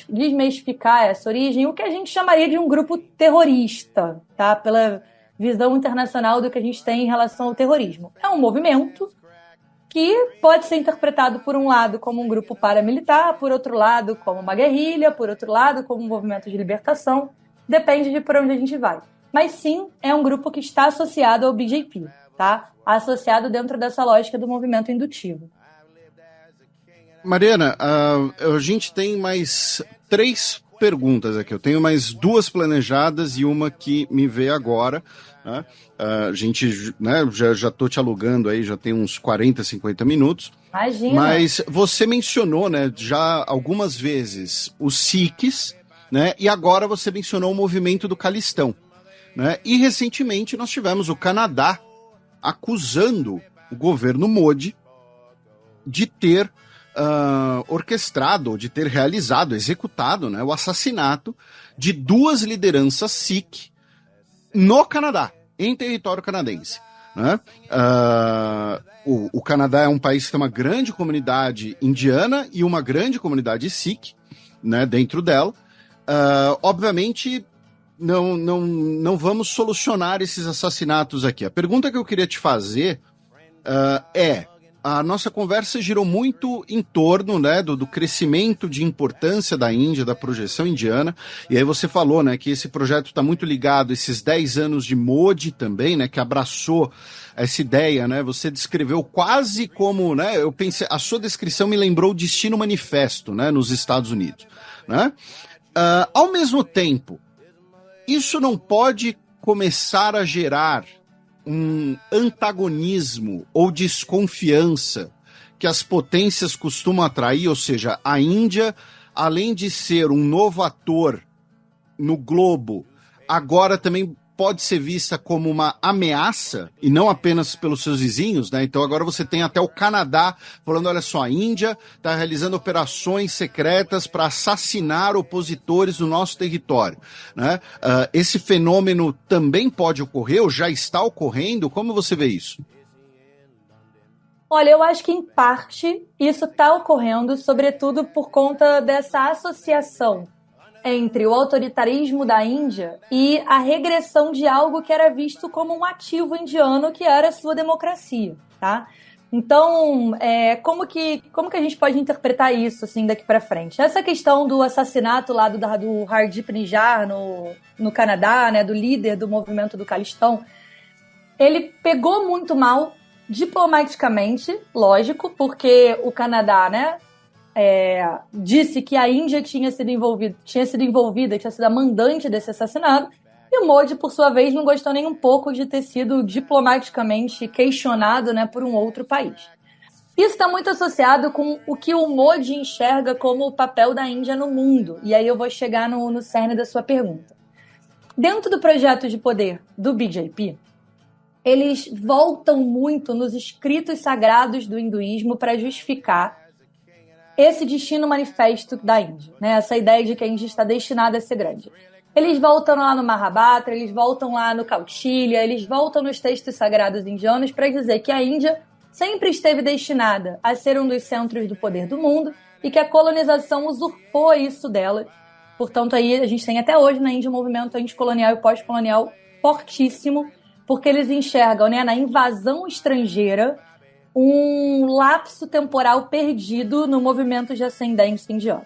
desmistificar essa origem, o que a gente chamaria de um grupo terrorista, tá? Pela visão internacional do que a gente tem em relação ao terrorismo. É um movimento que pode ser interpretado, por um lado, como um grupo paramilitar, por outro lado, como uma guerrilha, por outro lado, como um movimento de libertação. Depende de por onde a gente vai. Mas sim, é um grupo que está associado ao BJP, tá? Associado dentro dessa lógica do movimento indutivo. Mariana, a gente tem mais 3 perguntas aqui. Eu tenho mais 2 planejadas e uma que me veio agora. Né? A gente, né, já estou te alugando aí, já tem uns 40, 50 minutos. Imagina. Mas você mencionou, né, já algumas vezes os Sikhs, né, e agora você mencionou o movimento do Khalistão. Né? E recentemente nós tivemos o Canadá acusando o governo Modi de ter orquestrado, de ter realizado, executado, né, o assassinato de 2 lideranças Sikh no Canadá, em território canadense. Né? O Canadá é um país que tem uma grande comunidade indiana e uma grande comunidade Sikh, né, dentro dela. Obviamente, não vamos solucionar esses assassinatos aqui. A pergunta que eu queria te fazer a nossa conversa girou muito em torno, né, do crescimento de importância da Índia, da projeção indiana, e aí você falou, né, que esse projeto está muito ligado a esses 10 anos de Modi também, né, que abraçou essa ideia, né, você descreveu quase como, né, eu pensei, a sua descrição me lembrou o Destino Manifesto, né, nos Estados Unidos, né? Ao mesmo tempo, isso não pode começar a gerar um antagonismo ou desconfiança que as potências costumam atrair, ou seja, a Índia, além de ser um novo ator no globo, agora também pode ser vista como uma ameaça, e não apenas pelos seus vizinhos, né? Então agora você tem até o Canadá falando, olha só, a Índia está realizando operações secretas para assassinar opositores no nosso território, né? Esse fenômeno também pode ocorrer, ou já está ocorrendo? Como você vê isso? Olha, eu acho que em parte isso está ocorrendo, sobretudo por conta dessa associação entre o autoritarismo da Índia e a regressão de algo que era visto como um ativo indiano, que era a sua democracia, tá? Então, como que a gente pode interpretar isso assim daqui para frente? Essa questão do assassinato lá do Hardeep Nijar no Canadá, né, do líder do movimento do Khalistão, ele pegou muito mal diplomaticamente, lógico, porque o Canadá, né, disse que a Índia tinha sido envolvida, tinha sido a mandante desse assassinato, e o Modi, por sua vez, não gostou nem um pouco de ter sido diplomaticamente questionado, né, por um outro país. Isso está muito associado com o que o Modi enxerga como o papel da Índia no mundo, e aí eu vou chegar no cerne da sua pergunta. Dentro do projeto de poder do BJP, eles voltam muito nos escritos sagrados do hinduísmo para justificar esse destino manifesto da Índia, né? Essa ideia de que a Índia está destinada a ser grande. Eles voltam lá no Mahabharata, eles voltam lá no Kautilya, eles voltam nos textos sagrados indianos para dizer que a Índia sempre esteve destinada a ser um dos centros do poder do mundo e que a colonização usurpou isso dela. Portanto, aí a gente tem até hoje na Índia um movimento anticolonial e pós-colonial fortíssimo, porque eles enxergam, né, na invasão estrangeira um lapso temporal perdido no movimento de ascendência indiano.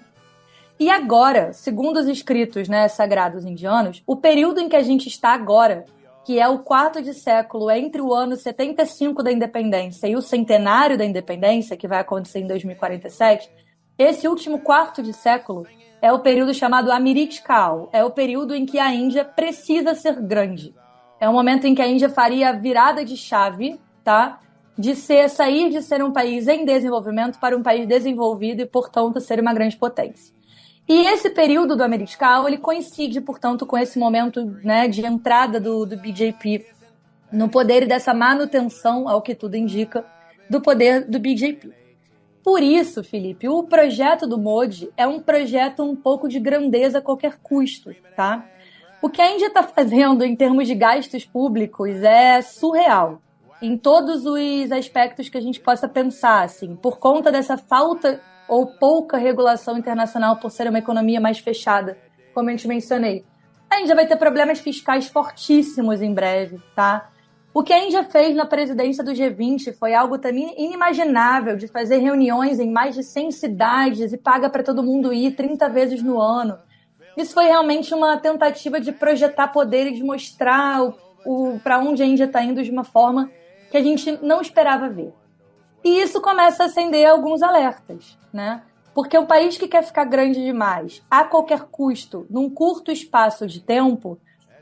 E agora, segundo os escritos, né, sagrados indianos, o período em que a gente está agora, que é o quarto de século entre o ano 75 da independência e o centenário da independência, que vai acontecer em 2047, esse último quarto de século é o período chamado Amrit Kaal, é o período em que a Índia precisa ser grande. É o momento em que a Índia faria a virada de chave, tá? Sair de ser um país em desenvolvimento para um país desenvolvido e, portanto, ser uma grande potência. E esse período do Amrit Kaal, ele coincide, portanto, com esse momento, né, de entrada do BJP no poder e dessa manutenção, ao que tudo indica, do poder do BJP. Por isso, Felipe, o projeto do Modi é um projeto um pouco de grandeza a qualquer custo, tá? O que a Índia está fazendo em termos de gastos públicos é surreal, em todos os aspectos que a gente possa pensar, assim, por conta dessa falta ou pouca regulação internacional por ser uma economia mais fechada, como eu te mencionei. A Índia vai ter problemas fiscais fortíssimos em breve, tá? O que a Índia fez na presidência do G20 foi algo também inimaginável, de fazer reuniões em mais de 100 cidades e paga para todo mundo ir 30 vezes no ano. Isso foi realmente uma tentativa de projetar poder e de mostrar para onde a Índia está indo de uma forma que a gente não esperava ver. E isso começa a acender alguns alertas, né? Porque um país que quer ficar grande demais, a qualquer custo, num curto espaço de tempo,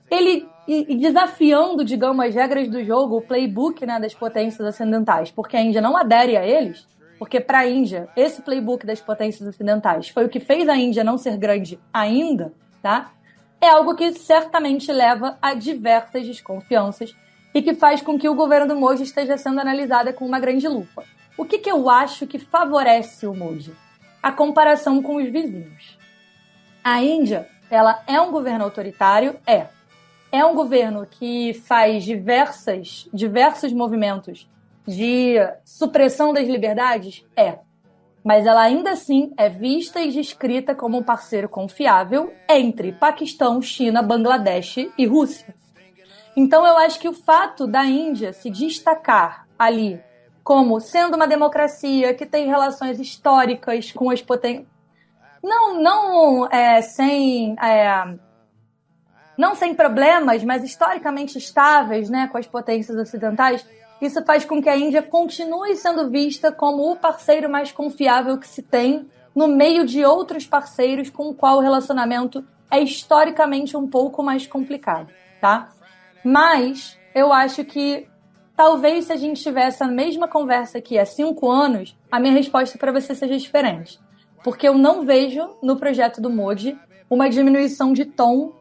ele desafiando, digamos, as regras do jogo, o playbook, né, das potências ocidentais, porque a Índia não adere a eles, porque para a Índia, esse playbook das potências ocidentais foi o que fez a Índia não ser grande ainda, tá? É algo que certamente leva a diversas desconfianças e que faz com que o governo do Modi esteja sendo analisada com uma grande lupa. O que eu acho que favorece o Modi? A comparação com os vizinhos. A Índia, ela é um governo autoritário? É um governo que faz diversos movimentos de supressão das liberdades? Mas ela ainda assim é vista e descrita como um parceiro confiável entre Paquistão, China, Bangladesh e Rússia. Então eu acho que o fato da Índia se destacar ali como sendo uma democracia que tem relações históricas com as potências, não sem problemas, mas historicamente estáveis, né, com as potências ocidentais, isso faz com que a Índia continue sendo vista como o parceiro mais confiável que se tem no meio de outros parceiros com o qual o relacionamento é historicamente um pouco mais complicado, tá? Mas eu acho que talvez se a gente tivesse a mesma conversa aqui há 5 anos, a minha resposta para você seja diferente. Porque eu não vejo no projeto do Modi uma diminuição de tom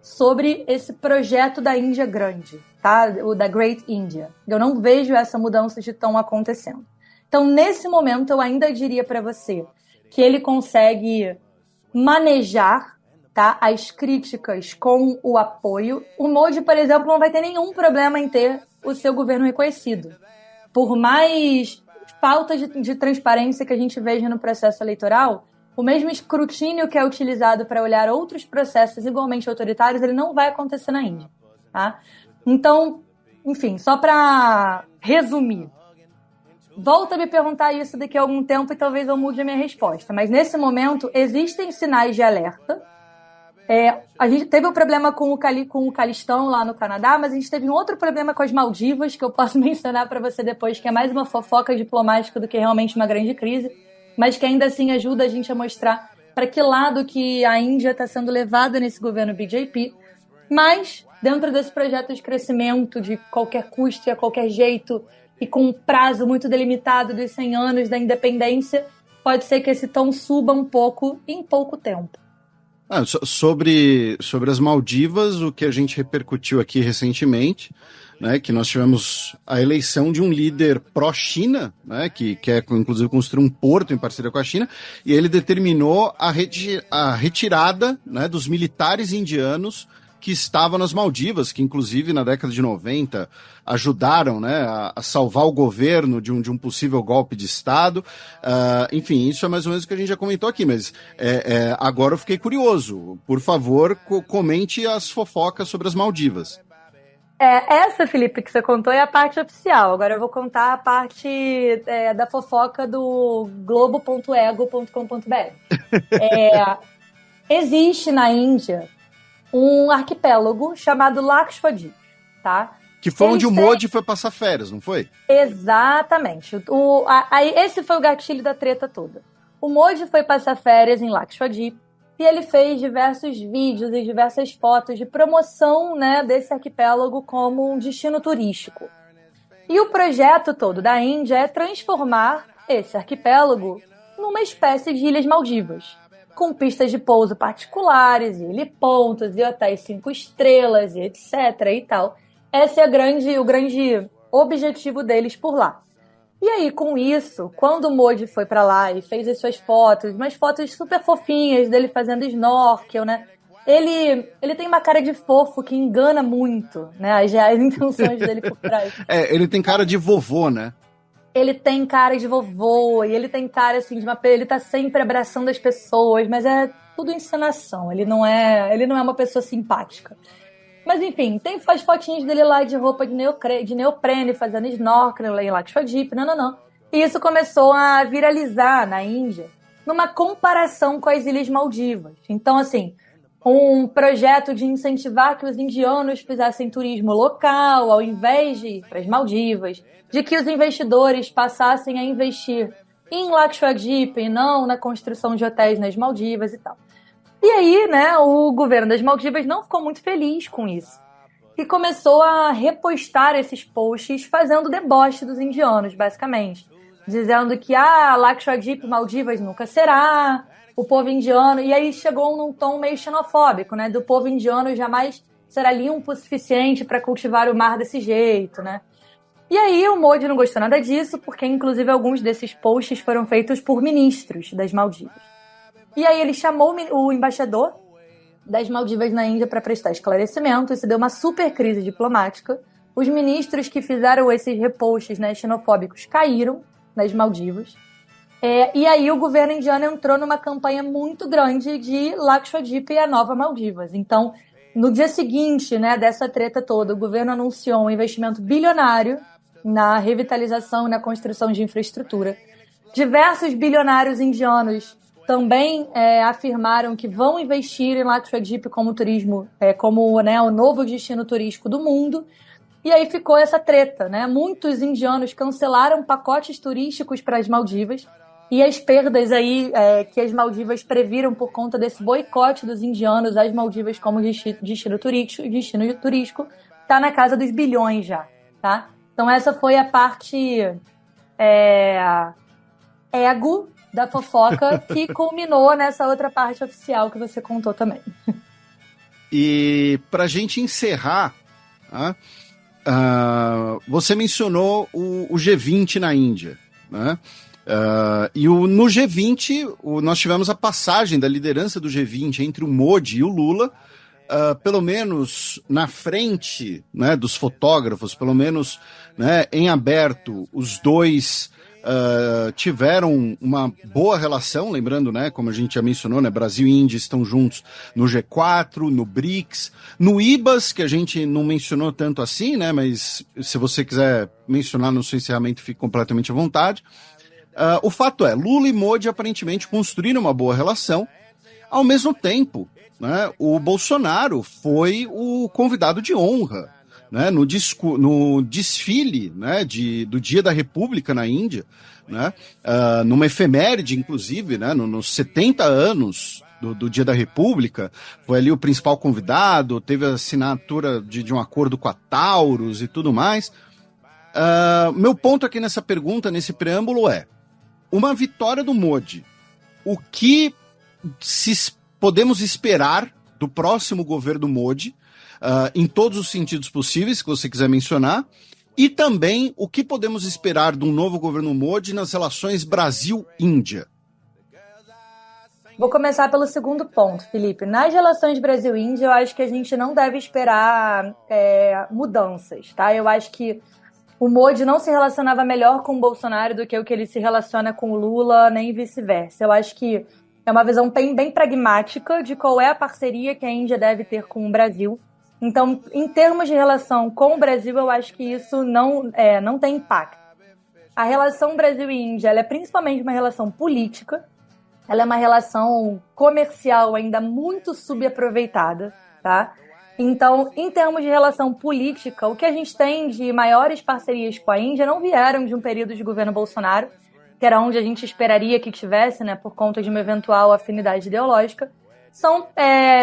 sobre esse projeto da Índia grande, tá? O da Great India. Eu não vejo essa mudança de tom acontecendo. Então, nesse momento, eu ainda diria para você que ele consegue manejar, tá, as críticas com o apoio. O Modi, por exemplo, não vai ter nenhum problema em ter o seu governo reconhecido. Por mais falta de transparência que a gente veja no processo eleitoral, o mesmo escrutínio que é utilizado para olhar outros processos igualmente autoritários, ele não vai acontecer na Índia, tá? Então, enfim, só para resumir, volta a me perguntar isso daqui a algum tempo e talvez eu mude a minha resposta, mas nesse momento existem sinais de alerta. A gente teve um problema com o Calistão lá no Canadá, mas a gente teve um outro problema com as Maldivas, que eu posso mencionar para você depois, que é mais uma fofoca diplomática do que realmente uma grande crise, mas que ainda assim ajuda a gente a mostrar para que lado que a Índia está sendo levada nesse governo BJP. Mas, dentro desse projeto de crescimento de qualquer custo e a qualquer jeito, e com um prazo muito delimitado dos 100 anos da independência, pode ser que esse tom suba um pouco em pouco tempo. Sobre as Maldivas, o que a gente repercutiu aqui recentemente, né, que nós tivemos a eleição de um líder pró-China, né, que quer, inclusive, construir um porto em parceria com a China, e ele determinou a retirada, né, dos militares indianos que estavam nas Maldivas, que, inclusive, na década de 90, ajudaram, né, a salvar o governo de um possível golpe de Estado. Enfim, isso é mais ou menos o que a gente já comentou aqui, mas agora eu fiquei curioso. Por favor, comente as fofocas sobre as Maldivas. Essa, Felipe, que você contou é a parte oficial. Agora eu vou contar a parte da fofoca do globo.ego.com.br. Existe na Índia um arquipélago chamado Lakshadweep, tá? Que foi onde o Modi foi passar férias, não foi? Exatamente. Esse foi o gatilho da treta toda. O Modi foi passar férias em Lakshadweep e ele fez diversos vídeos e diversas fotos de promoção, né, desse arquipélago como um destino turístico. E o projeto todo da Índia é transformar esse arquipélago numa espécie de Ilhas Maldivas, com pistas de pouso particulares, e helipontos, e hotéis 5 estrelas, e etc. e tal. Esse é o grande objetivo deles por lá. E aí, com isso, quando o Modi foi pra lá e fez as suas fotos, umas fotos super fofinhas dele fazendo snorkel, né? Ele tem uma cara de fofo que engana muito, né? As reais intenções dele por trás. Ele tem cara de vovô, né? Ele tem cara de vovô, e ele tem cara, assim, ele tá sempre abraçando as pessoas, mas é tudo encenação, ele não é uma pessoa simpática. Mas, enfim, tem as fotinhas dele lá de roupa de neoprene, fazendo snorkel lá em Lakshadweep, não. E isso começou a viralizar na Índia, numa comparação com as Ilhas Maldivas. Então, assim, um projeto de incentivar que os indianos fizessem turismo local, ao invés de ir para as Maldivas, de que os investidores passassem a investir em Lakshadweep e não na construção de hotéis nas Maldivas e tal. E aí, né, o governo das Maldivas não ficou muito feliz com isso e começou a repostar esses posts fazendo deboche dos indianos, basicamente. Dizendo que, Lakshadweep, Maldivas nunca será, o povo indiano... E aí chegou num tom meio xenofóbico, né, do povo indiano jamais será limpo o suficiente para cultivar o mar desse jeito, né. E aí o Modi não gostou nada disso, porque inclusive alguns desses posts foram feitos por ministros das Maldivas. E aí ele chamou o embaixador das Maldivas na Índia para prestar esclarecimento, isso deu uma super crise diplomática. Os ministros que fizeram esses reposts, né, xenofóbicos caíram nas Maldivas. E aí o governo indiano entrou numa campanha muito grande de Lakshadweep e a nova Maldivas. Então, no dia seguinte, né, dessa treta toda, o governo anunciou um investimento bilionário na revitalização e na construção de infraestrutura. Diversos bilionários indianos também afirmaram que vão investir em Lakshadweep como turismo, né, o novo destino turístico do mundo. E aí ficou essa treta, né? Muitos indianos cancelaram pacotes turísticos para as Maldivas e as perdas aí que as Maldivas previram por conta desse boicote dos indianos às Maldivas como destino turístico tá na casa dos bilhões já, tá? Então essa foi a parte ego da fofoca que culminou nessa outra parte oficial que você contou também. E pra gente encerrar, você mencionou o G20 na Índia, né? No G20, nós tivemos a passagem da liderança do G20 entre o Modi e o Lula, pelo menos na frente, né, dos fotógrafos, pelo menos, né, em aberto, os dois tiveram uma boa relação, lembrando, né, como a gente já mencionou, né, Brasil e Índia estão juntos no G4, no BRICS, no IBAS, que a gente não mencionou tanto assim, né, mas se você quiser mencionar no seu encerramento, fique completamente à vontade. O fato é, Lula e Modi aparentemente construíram uma boa relação. Ao mesmo tempo, né, o Bolsonaro foi o convidado de honra, né, no desfile, né, do Dia da República na Índia, né, numa efeméride, inclusive, né, nos 70 anos do Dia da República, foi ali o principal convidado, teve a assinatura de um acordo com a Taurus e tudo mais. Meu ponto aqui nessa pergunta, nesse preâmbulo é, uma vitória do Modi, o que podemos esperar do próximo governo Modi, em todos os sentidos possíveis que você quiser mencionar, e também o que podemos esperar de um novo governo Modi nas relações Brasil-Índia. Vou começar pelo segundo ponto, Felipe. Nas relações Brasil-Índia, eu acho que a gente não deve esperar mudanças, tá? Eu acho que o Modi não se relacionava melhor com o Bolsonaro do que o que ele se relaciona com o Lula, nem vice-versa. Eu acho que é uma visão bem pragmática de qual é a parceria que a Índia deve ter com o Brasil. Então, em termos de relação com o Brasil, eu acho que isso não tem impacto. A relação Brasil e Índia, ela é principalmente uma relação política, ela é uma relação comercial ainda muito subaproveitada, tá? Então, em termos de relação política, o que a gente tem de maiores parcerias com a Índia não vieram de um período de governo Bolsonaro, que era onde a gente esperaria que tivesse, né, por conta de uma eventual afinidade ideológica, são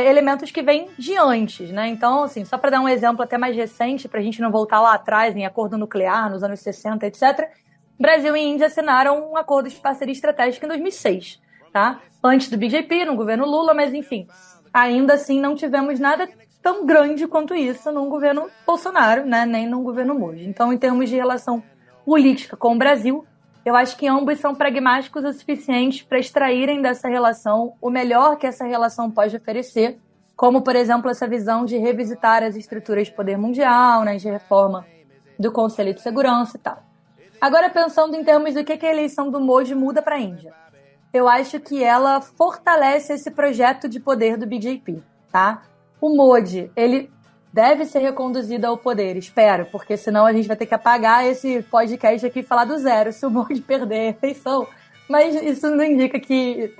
elementos que vêm de antes, né? Então, assim, só para dar um exemplo até mais recente, para a gente não voltar lá atrás, em acordo nuclear, nos anos 60, etc., Brasil e Índia assinaram um acordo de parceria estratégica em 2006, tá? Antes do BJP, no governo Lula, mas enfim, ainda assim não tivemos nada tão grande quanto isso num governo Bolsonaro, né? Nem num governo Modi. Então, em termos de relação política com o Brasil, eu acho que ambos são pragmáticos o suficiente para extraírem dessa relação o melhor que essa relação pode oferecer, como, por exemplo, essa visão de revisitar as estruturas de poder mundial, né, de reforma do Conselho de Segurança e tal. Agora, pensando em termos do que a eleição do Modi muda para a Índia, eu acho que ela fortalece esse projeto de poder do BJP, tá? O Modi, ele deve ser reconduzido ao poder, espero, porque senão a gente vai ter que apagar esse podcast aqui e falar do zero se o Modi perder a eleição. Mas isso não indica que...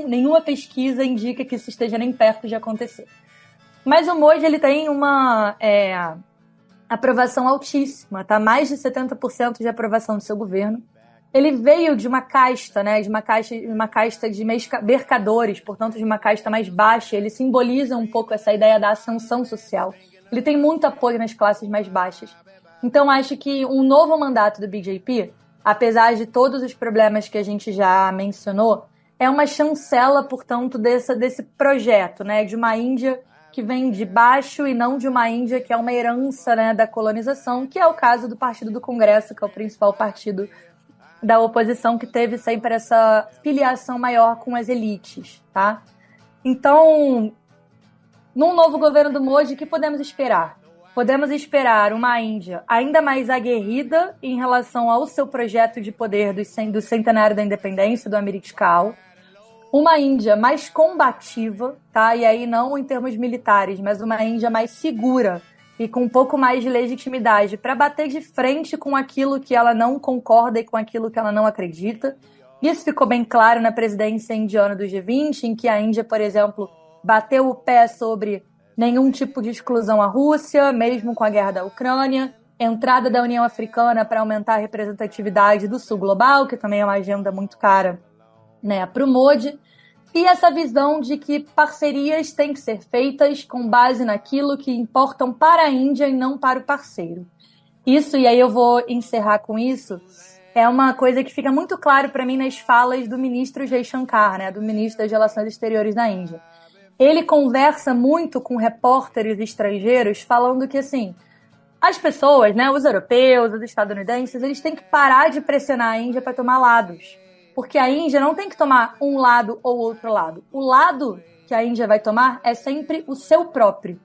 nenhuma pesquisa indica que isso esteja nem perto de acontecer. Mas o Modi, ele tem uma aprovação altíssima, tá? Mais de 70% de aprovação do seu governo. Ele veio de uma casta, né? De uma casta de mercadores, portanto, de uma casta mais baixa. Ele simboliza um pouco essa ideia da ascensão social. Ele tem muito apoio nas classes mais baixas. Então, acho que um novo mandato do BJP, apesar de todos os problemas que a gente já mencionou, é uma chancela, portanto, desse projeto, né? De uma Índia que vem de baixo e não de uma Índia que é uma herança, né, da colonização, que é o caso do Partido do Congresso, que é o principal partido da oposição, que teve sempre essa filiação maior com as elites, tá? Então, num novo governo do Modi, o que podemos esperar? Podemos esperar uma Índia ainda mais aguerrida em relação ao seu projeto de poder do centenário da independência, do Amrit-Kaal, uma Índia mais combativa, tá? E aí não em termos militares, mas uma Índia mais segura e com um pouco mais de legitimidade para bater de frente com aquilo que ela não concorda e com aquilo que ela não acredita. Isso ficou bem claro na presidência indiana do G20, em que a Índia, por exemplo, bateu o pé sobre nenhum tipo de exclusão à Rússia, mesmo com a guerra da Ucrânia, entrada da União Africana para aumentar a representatividade do Sul Global, que também é uma agenda muito cara, né, para o Modi. E essa visão de que parcerias têm que ser feitas com base naquilo que importam para a Índia e não para o parceiro. Isso, e aí eu vou encerrar com isso, é uma coisa que fica muito claro para mim nas falas do ministro Jaishankar, né, do ministro das Relações Exteriores da Índia. Ele conversa muito com repórteres estrangeiros falando que, assim, as pessoas, né, os europeus, os estadunidenses, eles têm que parar de pressionar a Índia para tomar lados. Porque a Índia não tem que tomar um lado ou outro lado. O lado que a Índia vai tomar é sempre o seu próprio.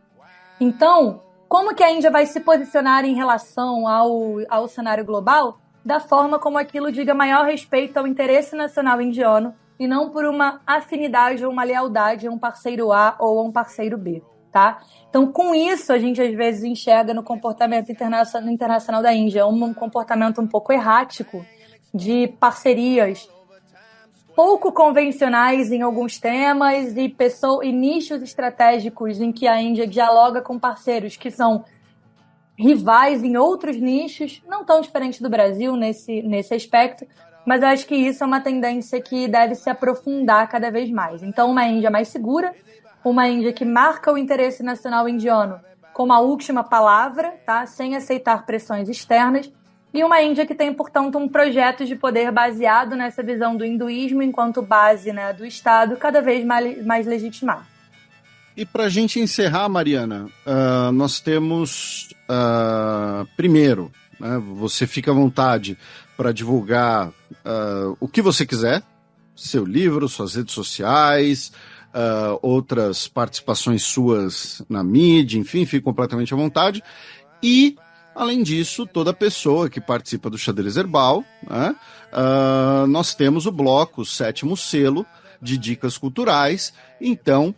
Então, como que a Índia vai se posicionar em relação ao cenário global? Da forma como aquilo diga maior respeito ao interesse nacional indiano e não por uma afinidade ou uma lealdade a um parceiro A ou a um parceiro B, tá? Então, com isso, a gente às vezes enxerga no comportamento internacional da Índia um comportamento um pouco errático de parcerias pouco convencionais em alguns temas e nichos estratégicos em que a Índia dialoga com parceiros que são rivais em outros nichos, não tão diferente do Brasil nesse aspecto, mas eu acho que isso é uma tendência que deve se aprofundar cada vez mais. Então, uma Índia mais segura, uma Índia que marca o interesse nacional indiano como a última palavra, tá? Sem aceitar pressões externas, e uma Índia que tem, portanto, um projeto de poder baseado nessa visão do hinduísmo enquanto base, né, do Estado, cada vez mais legitimado. E para a gente encerrar, Mariana, nós temos, primeiro, né, você fica à vontade para divulgar o que você quiser, seu livro, suas redes sociais, outras participações suas na mídia, enfim, fique completamente à vontade. E, além disso, toda pessoa que participa do Xadrez Herbal, né, nós temos o bloco, o 7º selo de dicas culturais. Então,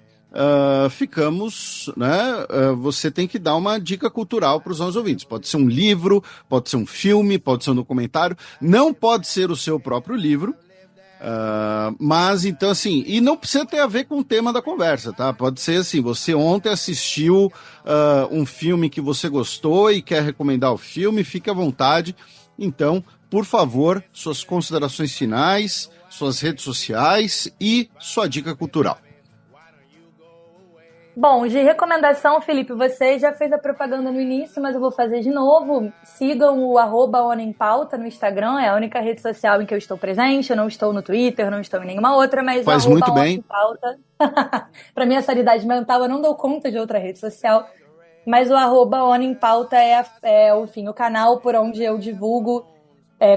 ficamos, né? Você tem que dar uma dica cultural para os nossos ouvintes. Pode ser um livro, pode ser um filme, pode ser um documentário, não pode ser o seu próprio livro. Mas então assim, e não precisa ter a ver com o tema da conversa, tá? Pode ser assim, você ontem assistiu um filme que você gostou e quer recomendar o filme, fique à vontade. Então, por favor, suas considerações finais, suas redes sociais e sua dica cultural. Bom, de recomendação, Felipe, você já fez a propaganda no início, mas eu vou fazer de novo. Sigam o @OnaEmPauta no Instagram, é a única rede social em que eu estou presente. Eu não estou no Twitter, não estou em nenhuma outra, mas faz o muito bem. Para minha sanidade mental, eu não dou conta de outra rede social, mas o @OnaEmPauta enfim, o canal por onde eu divulgo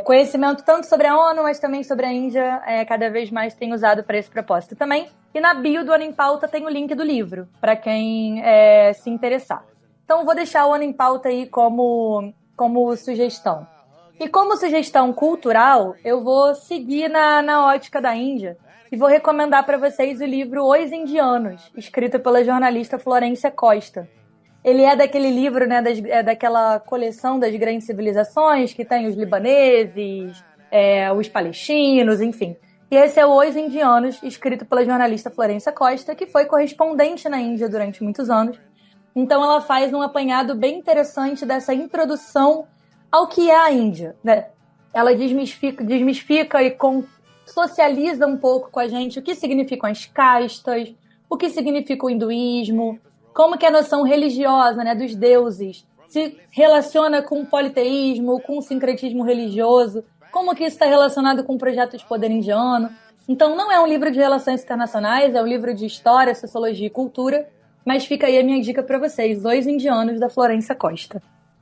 conhecimento tanto sobre a ONU, mas também sobre a Índia, cada vez mais tenho usado para esse propósito também. E na bio do Ona em Pauta tem o link do livro, para quem se interessar. Então vou deixar o Ona em Pauta aí como sugestão. E como sugestão cultural, eu vou seguir na ótica da Índia e vou recomendar para vocês o livro Os Indianos, escrito pela jornalista Florência Costa. Ele é daquele livro, né, daquela coleção das grandes civilizações, que tem os libaneses, os palestinos, enfim. E esse é o Os Indianos, escrito pela jornalista Florência Costa, que foi correspondente na Índia durante muitos anos. Então ela faz um apanhado bem interessante dessa introdução ao que é a Índia, né? Ela desmistifica e socializa um pouco com a gente o que significam as castas, o que significa o hinduísmo, como que a noção religiosa, né, dos deuses se relaciona com o politeísmo, com o sincretismo religioso, como que isso está relacionado com o projeto de poder indiano. Então não é um livro de relações internacionais, é um livro de história, sociologia e cultura, mas fica aí a minha dica para vocês, Os Indianos, da Florência Costa.